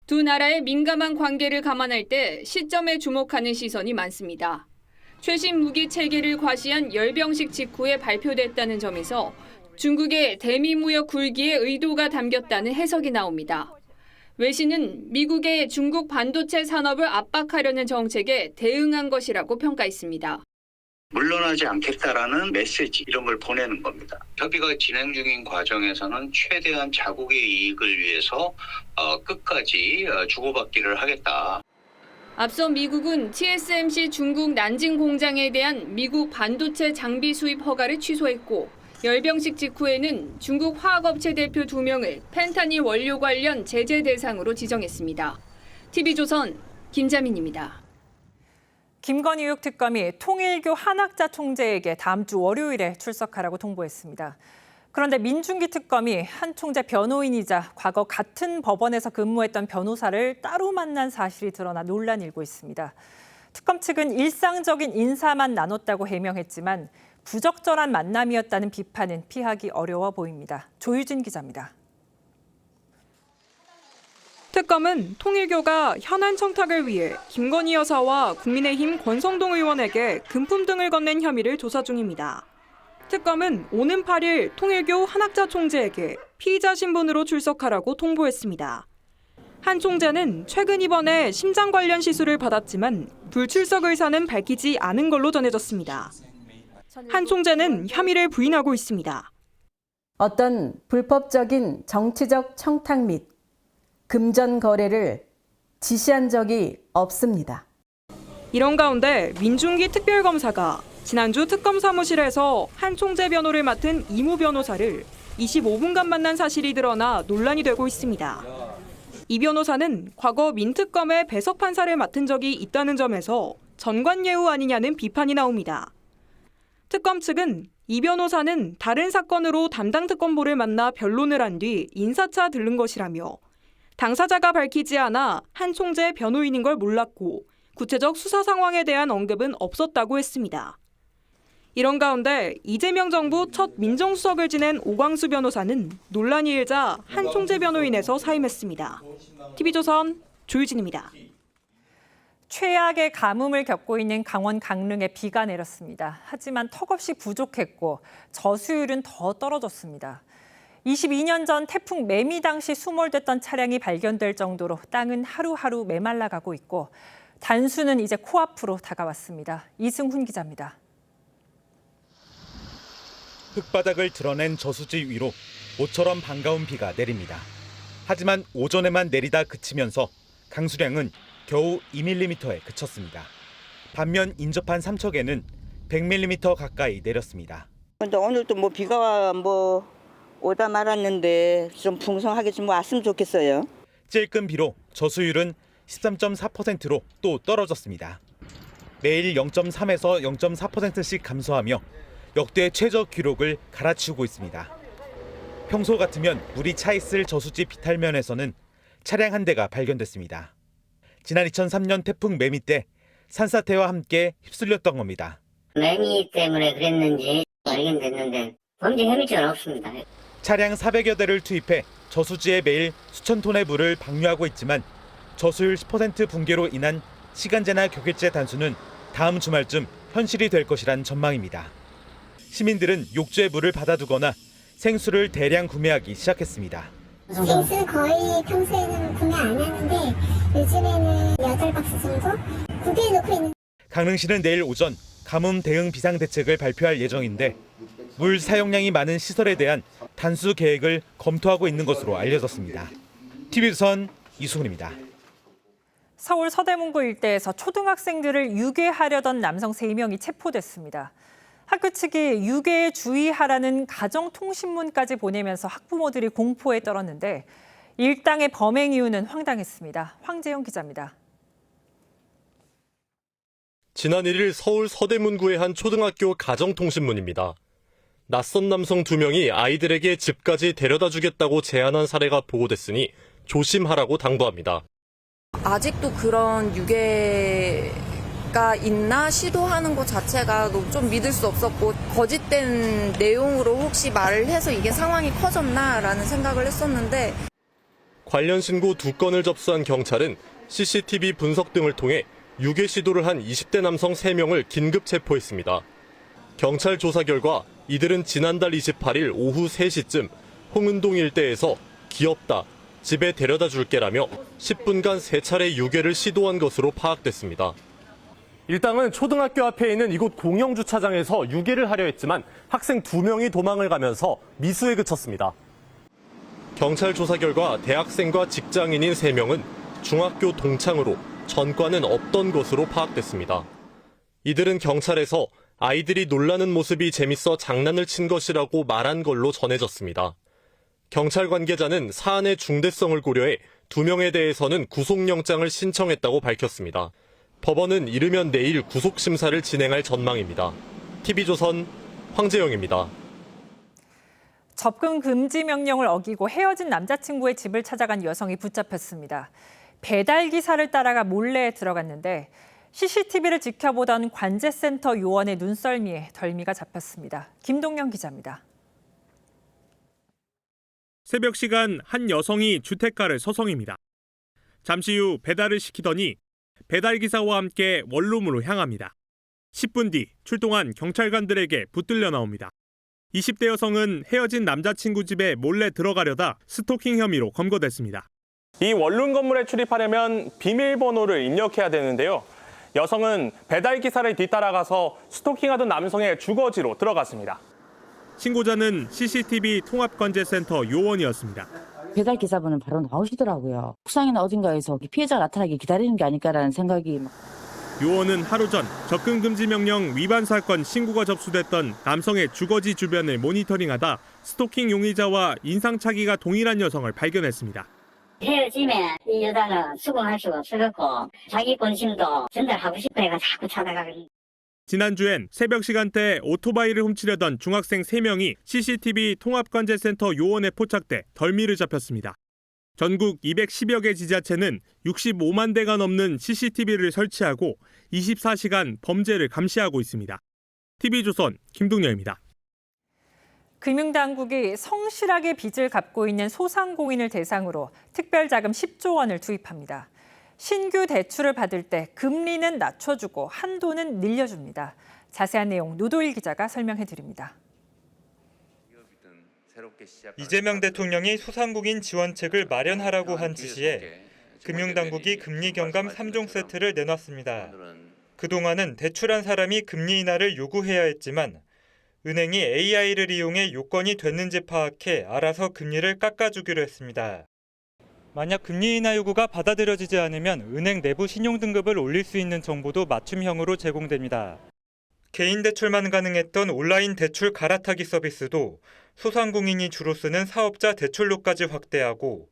두 나라의 민감한 관계를 감안할 때 시점에 주목하는 시선이 많습니다. 최신 무기 체계를 과시한 열병식 직후에 발표됐다는 점에서 중국의 대미 무역 굴기의 의도가 담겼다는 해석이 나옵니다. 웨 씨는 미국의 중국 반도체 산업을 압박하려는 정책에 대응한 것이라고 평가했습니다. 물러나지 않겠다라는 메시지 이런 걸 보내는 겁니다. 협의가 진행 중인 과정에서는 최대한 자국의 이익을 위해서 끝까지 주고받기를 하겠다. 앞서 미국은 TSMC 중국 난징 공장에 대한 미국 반도체 장비 수입 허가를 취소했고 열병식 직후에는 중국 화학업체 대표 2명을 펜타닐 원료 관련 제재 대상으로 지정했습니다. TV조선 김자민입니다. 김건희 의혹 특검이 통일교 한학자 총재에게 다음 주 월요일에 출석하라고 통보했습니다. 그런데 민중기 특검이 한 총재 변호인이자 과거 같은 법원에서 근무했던 변호사를 따로 만난 사실이 드러나 논란이 일고 있습니다. 특검 측은 일상적인 인사만 나눴다고 해명했지만 부적절한 만남이었다는 비판은 피하기 어려워 보입니다. 조유진 기자입니다. 특검은 통일교가 현안 청탁을 위해 김건희 여사와 국민의힘 권성동 의원에게 금품 등을 건넨 혐의를 조사 중입니다. 특검은 오는 8일 통일교 한학자 총재에게 피의자 신분으로 출석하라고 통보했습니다. 한 총재는 최근 입원해 심장 관련 시술을 받았지만 불출석 의사는 밝히지 않은 걸로 전해졌습니다. 한 총재는 혐의를 부인하고 있습니다. 어떤 불법적인 정치적 청탁 및 금전 거래를 지시한 적이 없습니다. 이런 가운데 민중기 특별검사가 지난주 특검 사무실에서 한 총재 변호를 맡은 이모 변호사를 25분간 만난 사실이 드러나 논란이 되고 있습니다. 이 변호사는 과거 민특검의 배석 판사를 맡은 적이 있다는 점에서 전관예우 아니냐는 비판이 나옵니다. 특검 측은 이 변호사는 다른 사건으로 담당 특검보를 만나 변론을 한 뒤 인사차 들른 것이라며 당사자가 밝히지 않아 한 총재 변호인인 걸 몰랐고 구체적 수사 상황에 대한 언급은 없었다고 했습니다. 이런 가운데 이재명 정부 첫 민정수석을 지낸 오광수 변호사는 논란이 일자 한 총재 변호인에서 사임했습니다. TV조선 조유진입니다. 최악의 가뭄을 겪고 있는 강원 강릉에 비가 내렸습니다. 하지만 턱없이 부족했고 저수율은 더 떨어졌습니다. 22년 전 태풍 매미 당시 수몰됐던 차량이 발견될 정도로 땅은 하루하루 메말라가고 있고 단수는 이제 코앞으로 다가왔습니다. 이승훈 기자입니다. 흙바닥을 드러낸 저수지 위로 모처럼 반가운 비가 내립니다. 하지만 오전에만 내리다 그치면서 강수량은 겨우 2mm에 그쳤습니다. 반면 인접한 삼척에는 100mm 가까이 내렸습니다. 근데 오늘도 비가 오다 말았는데 좀 풍성하게 좀 왔으면 좋겠어요. 찔끔 비로 저수율은 13.4%로 또 떨어졌습니다. 매일 0.3에서 0.4%씩 감소하며 역대 최저 기록을 갈아치우고 있습니다. 평소 같으면 물이 차 있을 저수지 비탈면에서는 차량 한 대가 발견됐습니다. 지난 2003년 태풍 매미 때 산사태와 함께 휩쓸렸던 겁니다. 매미 때문에 그랬는지 발견됐는데 범죄 혐의죄는 없습니다. 차량 400여 대를 투입해 저수지에 매일 수천 톤의 물을 방류하고 있지만 저수율 10% 붕괴로 인한 시간제나 격일제 단수는 다음 주말쯤 현실이 될 것이란 전망입니다. 시민들은 욕조에 물을 받아두거나 생수를 대량 구매하기 시작했습니다. 생수 거의 평소에는 구매 안 하는데 요즘에는 8박스 정도 구비해놓고 있는. 강릉시는 내일 오전 가뭄 대응 비상대책을 발표할 예정인데 물 사용량이 많은 시설에 대한 단수 계획을 검토하고 있는 것으로 알려졌습니다. TV조선 이수훈입니다. 서울 서대문구 일대에서 초등학생들을 유괴하려던 남성 3명이 체포됐습니다. 학교 측이 유괴에 주의하라는 가정통신문까지 보내면서 학부모들이 공포에 떨었는데 일당의 범행 이유는 황당했습니다. 황재영 기자입니다. 지난 1일 서울 서대문구의 한 초등학교 가정통신문입니다. 낯선 남성 2명이 아이들에게 집까지 데려다 주겠다고 제안한 사례가 보고됐으니 조심하라고 당부합니다. 아직도 그런 유괴가 있나 시도하는 것 자체가 좀 믿을 수 없었고 거짓된 내용으로 혹시 말을 해서 이게 상황이 커졌나라는 생각을 했었는데 관련 신고 2건을 접수한 경찰은 CCTV 분석 등을 통해 유괴 시도를 한 20대 남성 3명을 긴급 체포했습니다. 경찰 조사 결과 이들은 지난달 28일 오후 3시쯤 홍은동 일대에서 귀엽다, 집에 데려다 줄게라며 10분간 3차례 유괴를 시도한 것으로 파악됐습니다. 일당은 초등학교 앞에 있는 이곳 공영주차장에서 유괴를 하려 했지만 학생 2명이 도망을 가면서 미수에 그쳤습니다. 경찰 조사 결과 대학생과 직장인인 3명은 중학교 동창으로 전과는 없던 것으로 파악됐습니다. 이들은 경찰에서 아이들이 놀라는 모습이 재밌어 장난을 친 것이라고 말한 걸로 전해졌습니다. 경찰 관계자는 사안의 중대성을 고려해 2명에 대해서는 구속영장을 신청했다고 밝혔습니다. 법원은 이르면 내일 구속심사를 진행할 전망입니다. TV조선 황재영입니다. 접근 금지 명령을 어기고 헤어진 남자친구의 집을 찾아간 여성이 붙잡혔습니다. 배달 기사를 따라가 몰래 들어갔는데 CCTV를 지켜보던 관제센터 요원의 눈썰미에 덜미가 잡혔습니다. 김동영 기자입니다. 새벽 시간 한 여성이 주택가를 서성입니다. 잠시 후 배달을 시키더니 배달기사와 함께 원룸으로 향합니다. 10분 뒤 출동한 경찰관들에게 붙들려 나옵니다. 20대 여성은 헤어진 남자친구 집에 몰래 들어가려다 스토킹 혐의로 검거됐습니다. 이 원룸 건물에 출입하려면 비밀번호를 입력해야 되는데요. 여성은 배달기사를 뒤따라가서 스토킹하던 남성의 주거지로 들어갔습니다. 신고자는 CCTV 통합관제센터 요원이었습니다. 배달 기사분은 바로 나오시더라고요. 옥상이나 어딘가에서 피해자가 나타나기 기다리는 게 아닐까라는 생각이. 요원은 하루 전 접근 금지 명령 위반 사건 신고가 접수됐던 남성의 주거지 주변을 모니터링하다 스토킹 용의자와 인상착의가 동일한 여성을 발견했습니다. 헤어지면 이 여자는 수긍할 수가 없어갖고 자기 본심도 전달하고 싶어 해가 자꾸 찾아가거든요. 지난주엔 새벽 시간대 오토바이를 훔치려던 중학생 3명이 CCTV 통합관제센터 요원에 포착돼 덜미를 잡혔습니다. 전국 210여 개 지자체는 65만 대가 넘는 CCTV를 설치하고 24시간 범죄를 감시하고 있습니다. TV조선 김동열입니다. 금융당국이 성실하게 빚을 갚고 있는 소상공인을 대상으로 특별자금 10조 원을 투입합니다. 신규 대출을 받을 때 금리는 낮춰주고 한도는 늘려줍니다. 자세한 내용 노도일 기자가 설명해드립니다. 이재명 대통령이 소상공인 지원책을 마련하라고 한 지시에 금융당국이 금리 경감 3종 세트를 내놨습니다. 그동안은 대출한 사람이 금리 인하를 요구해야 했지만 은행이 AI를 이용해 요건이 됐는지 파악해 알아서 금리를 깎아주기로 했습니다. 만약 금리 인하 요구가 받아들여지지 않으면 은행 내부 신용등급을 올릴 수 있는 정보도 맞춤형으로 제공됩니다. 개인 대출만 가능했던 온라인 대출 갈아타기 서비스도 소상공인이 주로 쓰는 사업자 대출로까지 확대하고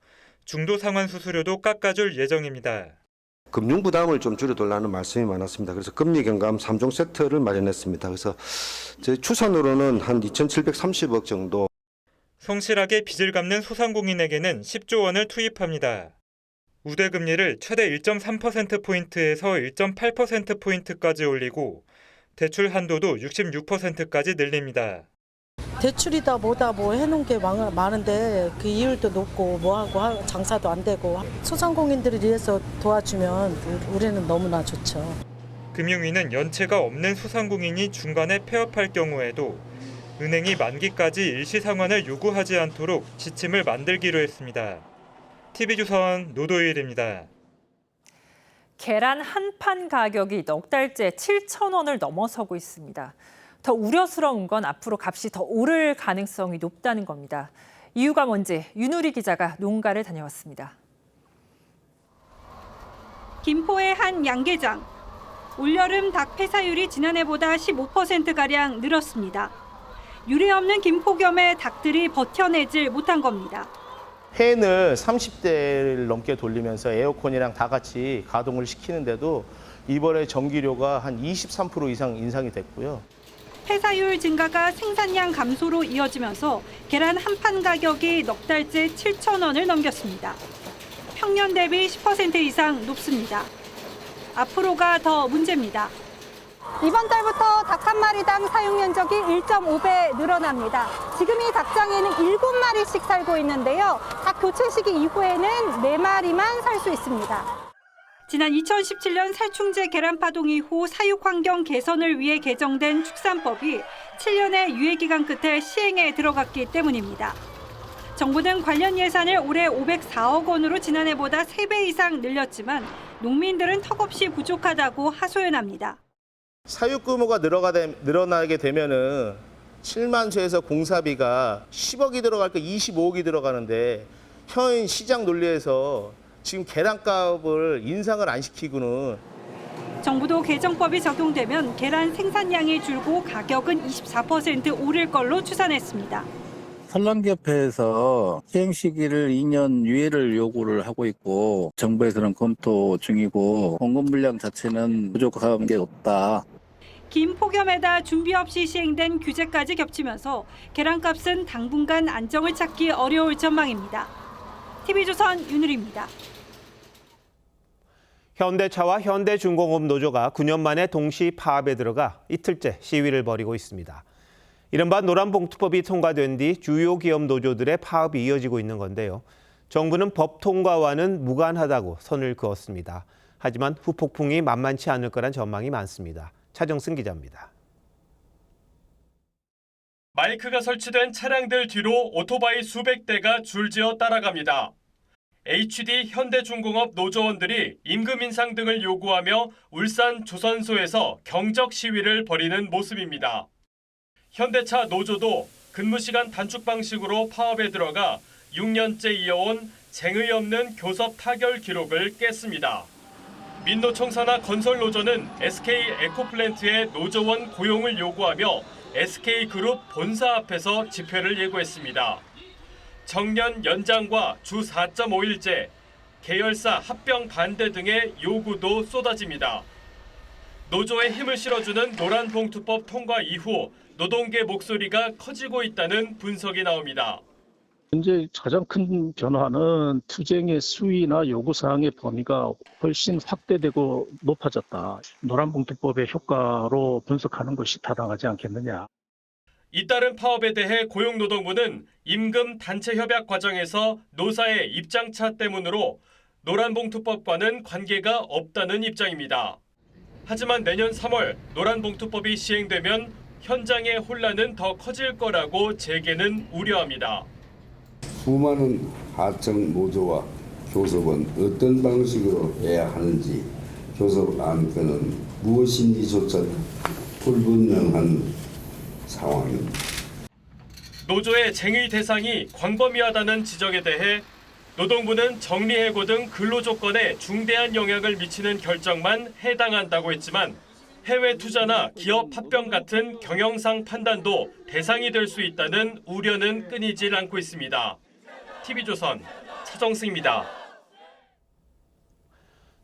중도 상환 수수료도 깎아줄 예정입니다. 금융 부담을 좀 줄여달라는 말씀이 많았습니다. 그래서 금리 경감 3종 세트를 마련했습니다. 그래서 제 추산으로는 한 2,730억 정도. 성실하게 빚을 갚는 소상공인에게는 10조 원을 투입합니다. 우대금리를 최대 1.3%포인트에서 1.8%포인트까지 올리고 대출 한도도 66%까지 늘립니다. 대출이다 뭐다 뭐 해놓은 게 많은데 그 이율도 높고 뭐하고 장사도 안 되고 소상공인들을 위해서 도와주면 우리는 너무나 좋죠. 금융위는 연체가 없는 소상공인이 중간에 폐업할 경우에도 은행이 만기까지 일시 상환을 요구하지 않도록 지침을 만들기로 했습니다. TV조선 노도일입니다. 계란 한 판 가격이 넉 달째 7,000원을 넘어서고 있습니다. 더 우려스러운 건 앞으로 값이 더 오를 가능성이 높다는 겁니다. 이유가 뭔지 윤우리 기자가 농가를 다녀왔습니다. 김포의 한 양계장. 올여름 닭 폐사율이 지난해보다 15%가량 늘었습니다. 유례 없는 김포겸에 닭들이 버텨내질 못한 겁니다. 팬을 30대를 넘게 돌리면서 에어컨이랑 다 같이 가동을 시키는데도 이번에 전기료가 한 23% 이상 인상이 됐고요. 폐사율 증가가 생산량 감소로 이어지면서 계란 한 판 가격이 넉 달째 7,000원을 넘겼습니다. 평년 대비 10% 이상 높습니다. 앞으로가 더 문제입니다. 이번 달부터 닭 한 마리당 사육 면적이 1.5배 늘어납니다. 지금 이 닭장에는 7마리씩 살고 있는데요. 닭 교체 시기 이후에는 4마리만 살 수 있습니다. 지난 2017년 살충제 계란 파동 이후 사육 환경 개선을 위해 개정된 축산법이 7년의 유예 기간 끝에 시행에 들어갔기 때문입니다. 정부는 관련 예산을 올해 504억 원으로 지난해보다 3배 이상 늘렸지만 농민들은 턱없이 부족하다고 하소연합니다. 사육 규모가 늘어나게 되면은 7만 소에서 공사비가 10억이 들어갈 거 25억이 들어가는데 현 시장 논리에서 지금 계란값을 인상을 안 시키고는 정부도 개정법이 적용되면 계란 생산량이 줄고 가격은 24% 오를 걸로 추산했습니다. 산란협회에서 시행 시기를 2년 유예를 요구를 하고 있고 정부에서는 검토 중이고 공급 물량 자체는 부족한 게 없다. 긴 폭염에다 준비 없이 시행된 규제까지 겹치면서 계란값은 당분간 안정을 찾기 어려울 전망입니다. TV조선 윤유리입니다. 현대차와 현대중공업 노조가 9년 만에 동시 파업에 들어가 이틀째 시위를 벌이고 있습니다. 이른바 노란봉투법이 통과된 뒤 주요 기업 노조들의 파업이 이어지고 있는 건데요. 정부는 법 통과와는 무관하다고 선을 그었습니다. 하지만 후폭풍이 만만치 않을 거란 전망이 많습니다. 차정승 기자입니다. 마이크가 설치된 차량들 뒤로 오토바이 수백 대가 줄지어 따라갑니다. HD 현대중공업 노조원들이 임금 인상 등을 요구하며 울산 조선소에서 경적 시위를 벌이는 모습입니다. 현대차 노조도 근무시간 단축 방식으로 파업에 들어가 6년째 이어온 쟁의 없는 교섭 타결 기록을 깼습니다. 민노총 산하 건설노조는 SK 에코플랜트의 노조원 고용을 요구하며 SK그룹 본사 앞에서 집회를 예고했습니다. 정년 연장과 주 4.5일제, 계열사 합병 반대 등의 요구도 쏟아집니다. 노조에 힘을 실어주는 노란봉투법 통과 이후 노동계 목소리가 커지고 있다는 분석이 나옵니다. 현재 가장 큰 변화는 투쟁의 수위나 요구사항의 범위가 훨씬 확대되고 높아졌다. 노란봉투법의 효과로 분석하는 것이 타당하지 않겠느냐. 잇따른 파업에 대해 고용노동부는 임금 단체 협약 과정에서 노사의 입장차 때문으로 노란봉투법과는 관계가 없다는 입장입니다. 하지만 내년 3월 노란봉투법이 시행되면 현장의 혼란은 더 커질 거라고 재계는 우려합니다. 수많은 하청 노조와 교섭은 어떤 방식으로 해야 하는지 교섭 안건은 무엇인지조차 불분명한 상황입니다. 노조의 쟁의 대상이 광범위하다는 지적에 대해 노동부는 정리해고 등 근로조건에 중대한 영향을 미치는 결정만 해당한다고 했지만 해외 투자나 기업 합병 같은 경영상 판단도 대상이 될 수 있다는 우려는 끊이질 않고 있습니다. TV조선 차정승입니다.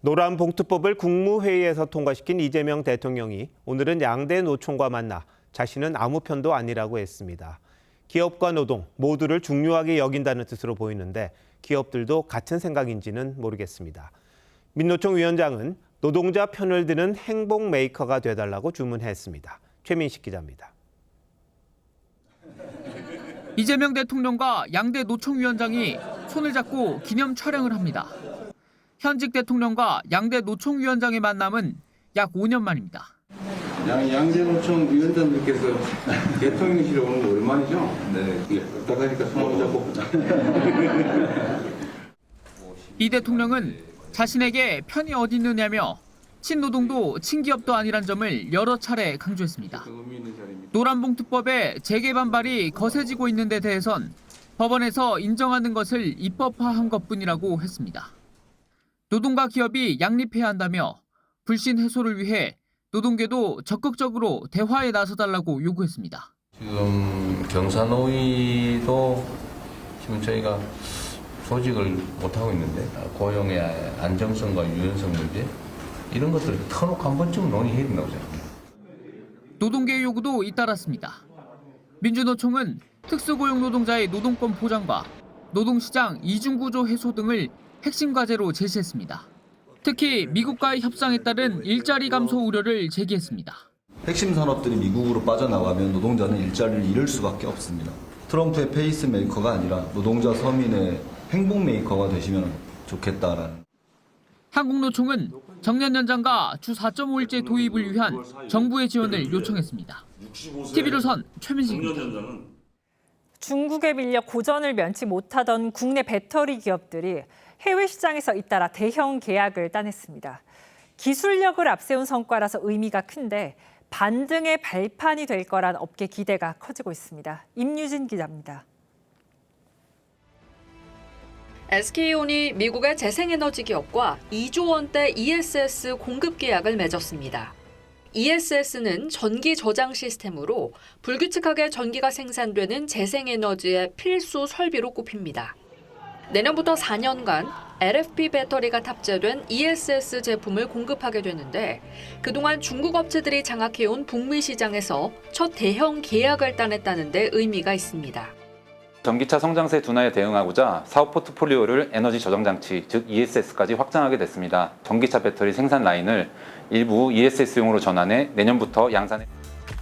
노란봉투법을 국무회의에서 통과시킨 이재명 대통령이 오늘은 양대 노총과 만나 자신은 아무 편도 아니라고 했습니다. 기업과 노동 모두를 중요하게 여긴다는 뜻으로 보이는데 기업들도 같은 생각인지는 모르겠습니다. 민노총 위원장은 노동자 편을 드는 행복 메이커가 되달라고 주문했습니다. 최민식 기자입니다. 이재명 대통령과 양대 노총위원장이 손을 잡고 기념 촬영을 합니다. 현직 대통령과 양대 노총위원장의 만남은 약 5년 만입니다. 양대 노총 위원장님께서 대통령실에 오는 거 오랜만이죠? 네. 딱하니까 손을 잡고. 이 대통령은 자신에게 편이 어디 있느냐며 친노동도 친기업도 아니란 점을 여러 차례 강조했습니다. 노란봉투법의 재개 반발이 거세지고 있는 데 대해선 법원에서 인정하는 것을 입법화한 것뿐이라고 했습니다. 노동과 기업이 양립해야 한다며 불신 해소를 위해 노동계도 적극적으로 대화에 나서달라고 요구했습니다. 지금 경사노위도 지금 저희가 조직을 못하고 있는데 고용의 안정성과 유연성 문제 이런 것들을 터놓고 한 번쯤 논의해야 된다고 생각합니다. 노동계의 요구도 잇따랐습니다. 민주노총은 특수고용 노동자의 노동권 보장과 노동시장 이중구조 해소 등을 핵심 과제로 제시했습니다. 특히 미국과의 협상에 따른 일자리 감소 우려를 제기했습니다. 핵심 산업들이 미국으로 빠져나가면 노동자는 일자리를 잃을 수밖에 없습니다. 트럼프의 페이스메이커가 아니라 노동자 서민의 행복 메이커가 되시면 좋겠다라는. 한국노총은 정년 연장과 주 4.5일제 도입을 위한 정부의 지원을 요청했습니다. TV조선 최민식입니다. 중국에 밀려 고전을 면치 못하던 국내 배터리 기업들이 해외 시장에서 잇따라 대형 계약을 따냈습니다. 기술력을 앞세운 성과라서 의미가 큰데 반등의 발판이 될 거란 업계 기대가 커지고 있습니다. 임유진 기자입니다. SK온이 미국의 재생에너지 기업과 2조 원대 ESS 공급 계약을 맺었습니다. ESS는 전기 저장 시스템으로 불규칙하게 전기가 생산되는 재생에너지의 필수 설비로 꼽힙니다. 내년부터 4년간 LFP 배터리가 탑재된 ESS 제품을 공급하게 되는데 그동안 중국 업체들이 장악해온 북미 시장에서 첫 대형 계약을 따냈다는 데 의미가 있습니다. 전기차 성장세 둔화에 대응하고자 사업 포트폴리오를 에너지 저장 장치, 즉 ESS까지 확장하게 됐습니다. 전기차 배터리 생산 라인을 일부 ESS용으로 전환해 내년부터 양산해.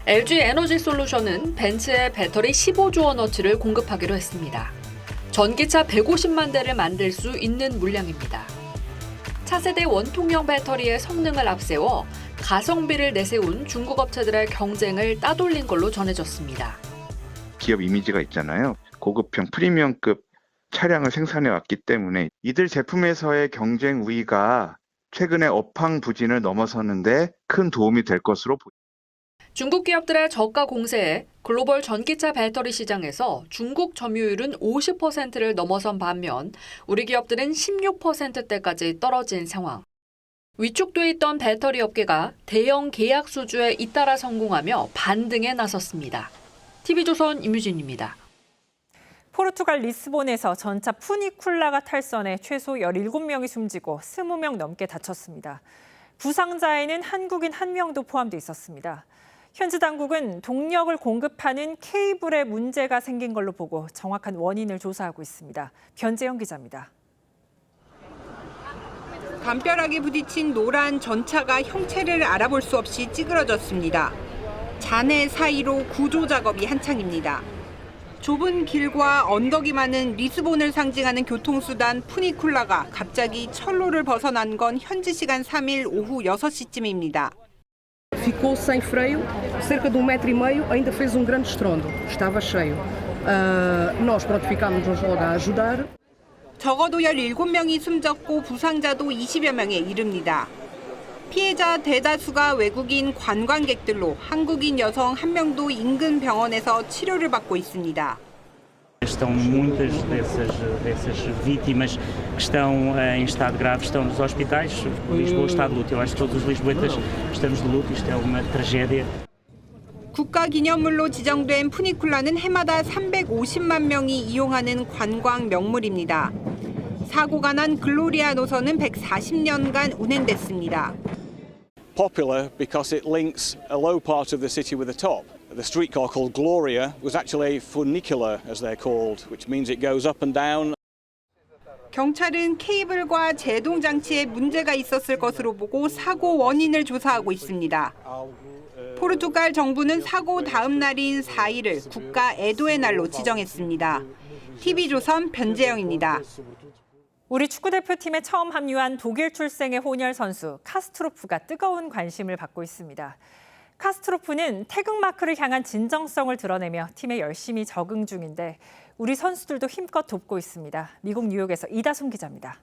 LG 에너지 솔루션은 벤츠의 배터리 15조 원어치를 공급하기로 했습니다. 전기차 150만 대를 만들 수 있는 물량입니다. 차세대 원통형 배터리의 성능을 앞세워 가성비를 내세운 중국 업체들의 경쟁을 따돌린 걸로 전해졌습니다. 기업 이미지가 있잖아요. 고급형 프리미엄급 차량을 생산해 왔기 때문에 이들 제품에서의 경쟁 우위가 최근에 업황 부진을 넘어서는데 큰 도움이 될 것으로 보입니다. 중국 기업들의 저가 공세에 글로벌 전기차 배터리 시장에서 중국 점유율은 50%를 넘어선 반면 우리 기업들은 16%대까지 떨어진 상황. 위축돼 있던 배터리 업계가 대형 계약 수주에 잇따라 성공하며 반등에 나섰습니다. TV조선 임유진입니다. 포르투갈 리스본에서 전차 푸니쿨라가 탈선해 최소 17명이 숨지고 20명 넘게 다쳤습니다. 부상자에는 한국인 1명도 포함돼 있었습니다. 현지 당국은 동력을 공급하는 케이블에 문제가 생긴 걸로 보고 정확한 원인을 조사하고 있습니다. 변재영 기자입니다. 담벼락에 부딪힌 노란 전차가 형체를 알아볼 수 없이 찌그러졌습니다. 잔해 사이로 구조 작업이 한창입니다. 좁은 길과 언덕이 많은 리스본을 상징하는 교통수단 푸니쿨라가 갑자기 철로를 벗어난 건 현지 시간 3일 오후 6시쯤입니다. Ficou sem freio, cerca de 1,5 m, ainda fez grande estrondo. Estava cheio. Nós ficámos logo a ajudar. 적어도 17명이 숨졌고 부상자도 20여 명에 이릅니다. 피해자 대다수가 외국인 관광객들로 한국인 여성 1명도 인근 병원에서 치료를 받고 있습니다. Estão muitas dessas vítimas que estão em estado grave, estão nos hospitais. Lisboa está de luto. Eu acho que todos os lisboetas estamos de luto. Isto é uma tragédia. 국가기념물로 지정된 푸니쿨라는 해마다 350만 명이 이용하는 관광 명물입니다. 사고가 난 글로리아 노선은 140년간 운행됐습니다. Popular because it links a low part of the city with a top. The streetcar called Gloria was actually a funicular, as they're called, which means it goes up and down. 경찰은 케이블과 제동 장치에 문제가 있었을 것으로 보고 사고 원인을 조사하고 있습니다. 포르투갈 정부는 사고 다음 날인 4일을 국가 애도의 날로 지정했습니다. TV조선 변재영입니다. 우리 축구대표팀에 처음 합류한 독일 출생의 혼혈 선수 카스트로프가 뜨거운 관심을 받고 있습니다. 카스트로프는 태극마크를 향한 진정성을 드러내며 팀에 열심히 적응 중인데 우리 선수들도 힘껏 돕고 있습니다. 미국 뉴욕에서 이다솜 기자입니다.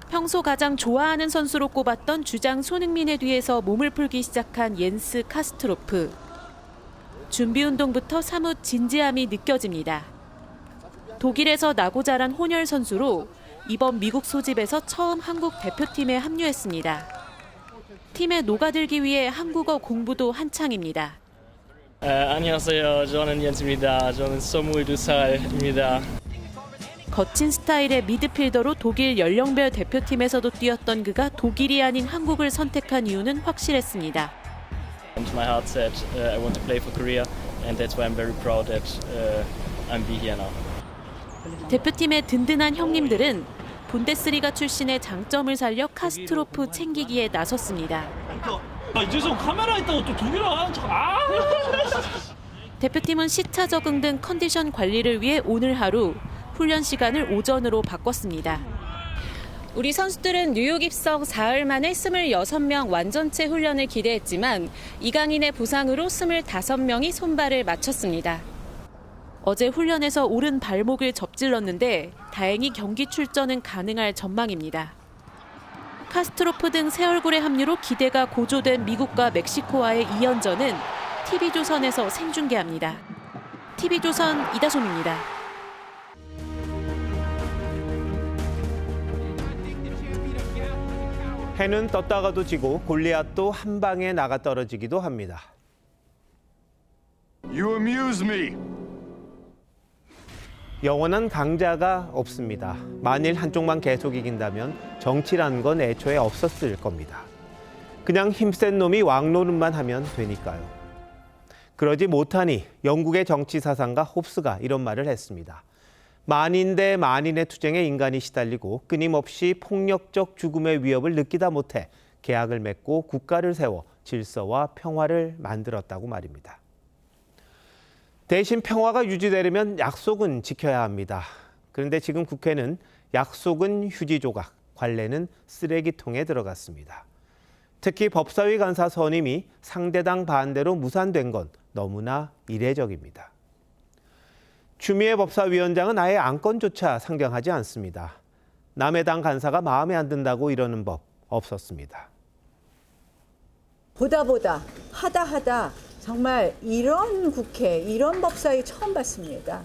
평소 가장 좋아하는 선수로 꼽았던 주장 손흥민의 뒤에서 몸을 풀기 시작한 옌스 카스트로프. 준비 운동부터 사뭇 진지함이 느껴집니다. 독일에서 나고 자란 혼혈 선수로 이번 미국 소집에서 처음 한국 대표팀에 합류했습니다. 팀에 녹아들기 위해 한국어 공부도 한창입니다. 안녕하세요. 저는 옌스입니다. 저는 22살입니다. 거친 스타일의 미드필더로 독일 연령별 대표팀에서도 뛰었던 그가 독일이 아닌 한국을 선택한 이유는 확실했습니다. My heart said I want to play for Korea, and that's why I'm very proud that I'm here now. 대표팀의 든든한 형님들은 분데스리가 출신의 장점을 살려 카스트로프 챙기기에 나섰습니다. 이제서 카메라 있다고 또 독일어 대표팀은 시차 적응 등 컨디션 관리를 위해 오늘 하루 훈련 시간을 오전으로 바꿨습니다. 우리 선수들은 뉴욕 입성 사흘 만에 26명 완전체 훈련을 기대했지만 이강인의 부상으로 25명이 손발을 맞췄습니다. 어제 훈련에서 오른 발목을 접질렀는데 다행히 경기 출전은 가능할 전망입니다. 카스트로프 등 새 얼굴의 합류로 기대가 고조된 미국과 멕시코와의 2연전은 TV조선에서 생중계합니다. TV조선 이다솜입니다. 해는 떴다가도 지고 골리앗도 한 방에 나가 떨어지기도 합니다. You amuse me. 영원한 강자가 없습니다. 만일 한쪽만 계속 이긴다면 정치란 건 애초에 없었을 겁니다. 그냥 힘센 놈이 왕노릇만 하면 되니까요. 그러지 못하니 영국의 정치 사상가 홉스가 이런 말을 했습니다. 만인 대 만인의 투쟁에 인간이 시달리고 끊임없이 폭력적 죽음의 위협을 느끼다 못해 계약을 맺고 국가를 세워 질서와 평화를 만들었다고 말입니다. 대신 평화가 유지되려면 약속은 지켜야 합니다. 그런데 지금 국회는 약속은 휴지 조각, 관례는 쓰레기통에 들어갔습니다. 특히 법사위 간사 선임이 상대당 반대로 무산된 건 너무나 이례적입니다. 추미애 법사위원장은 아예 안건조차 상정하지 않습니다. 남의 당 간사가 마음에 안 든다고 이러는 법 없었습니다. 보다 하다 정말 이런 국회, 이런 법사위 처음 봤습니다.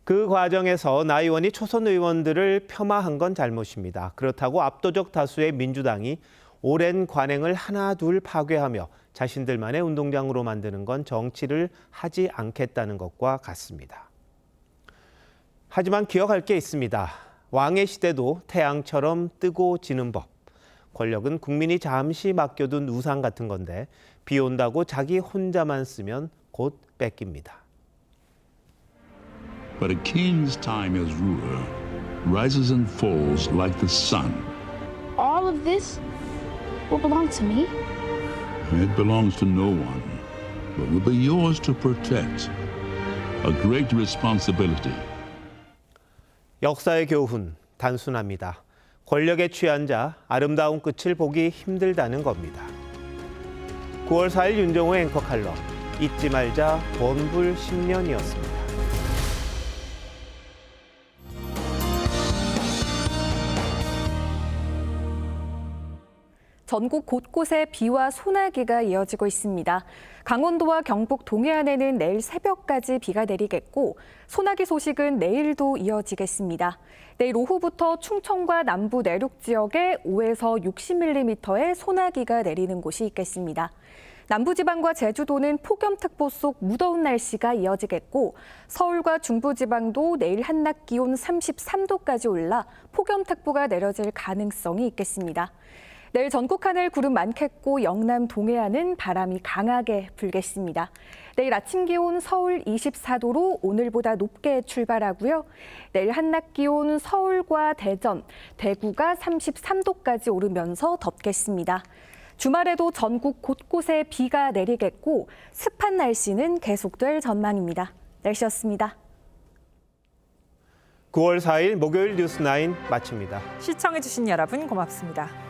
그 과정에서 나 의원이 초선 의원들을 폄하한 건 잘못입니다. 그렇다고 압도적 다수의 민주당이 오랜 관행을 하나 둘 파괴하며 자신들만의 운동장으로 만드는 건 정치를 하지 않겠다는 것과 같습니다. 하지만 기억할 게 있습니다. 왕의 시대도 태양처럼 뜨고 지는 법. 권력은 국민이 잠시 맡겨둔 우상 같은 건데 비 온다고 자기 혼자만 쓰면 곧 뺏깁니다. But a king's time as ruler rises and falls like the sun. All of this will belong to me? It belongs to no one, but will be yours to protect. A great responsibility. 역사의 교훈 단순합니다. 권력에 취한 자 아름다운 끝을 보기 힘들다는 겁니다. 9월 4일 윤정호 앵커 칼럼 잊지 말자 원불 10년이었습니다. 전국 곳곳에 비와 소나기가 이어지고 있습니다. 강원도와 경북 동해안에는 내일 새벽까지 비가 내리겠고 소나기 소식은 내일도 이어지겠습니다. 내일 오후부터 충청과 남부 내륙 지역에 5에서 60mm의 소나기가 내리는 곳이 있겠습니다. 남부지방과 제주도는 폭염특보 속 무더운 날씨가 이어지겠고 서울과 중부지방도 내일 한낮 기온 33도까지 올라 폭염특보가 내려질 가능성이 있겠습니다. 내일 전국 하늘 구름 많겠고 영남 동해안은 바람이 강하게 불겠습니다. 내일 아침 기온 서울 24도로 오늘보다 높게 출발하고요. 내일 한낮 기온 서울과 대전, 대구가 33도까지 오르면서 덥겠습니다. 주말에도 전국 곳곳에 비가 내리겠고 습한 날씨는 계속될 전망입니다. 날씨였습니다. 9월 4일 목요일 뉴스9 마칩니다. 시청해주신 여러분 고맙습니다.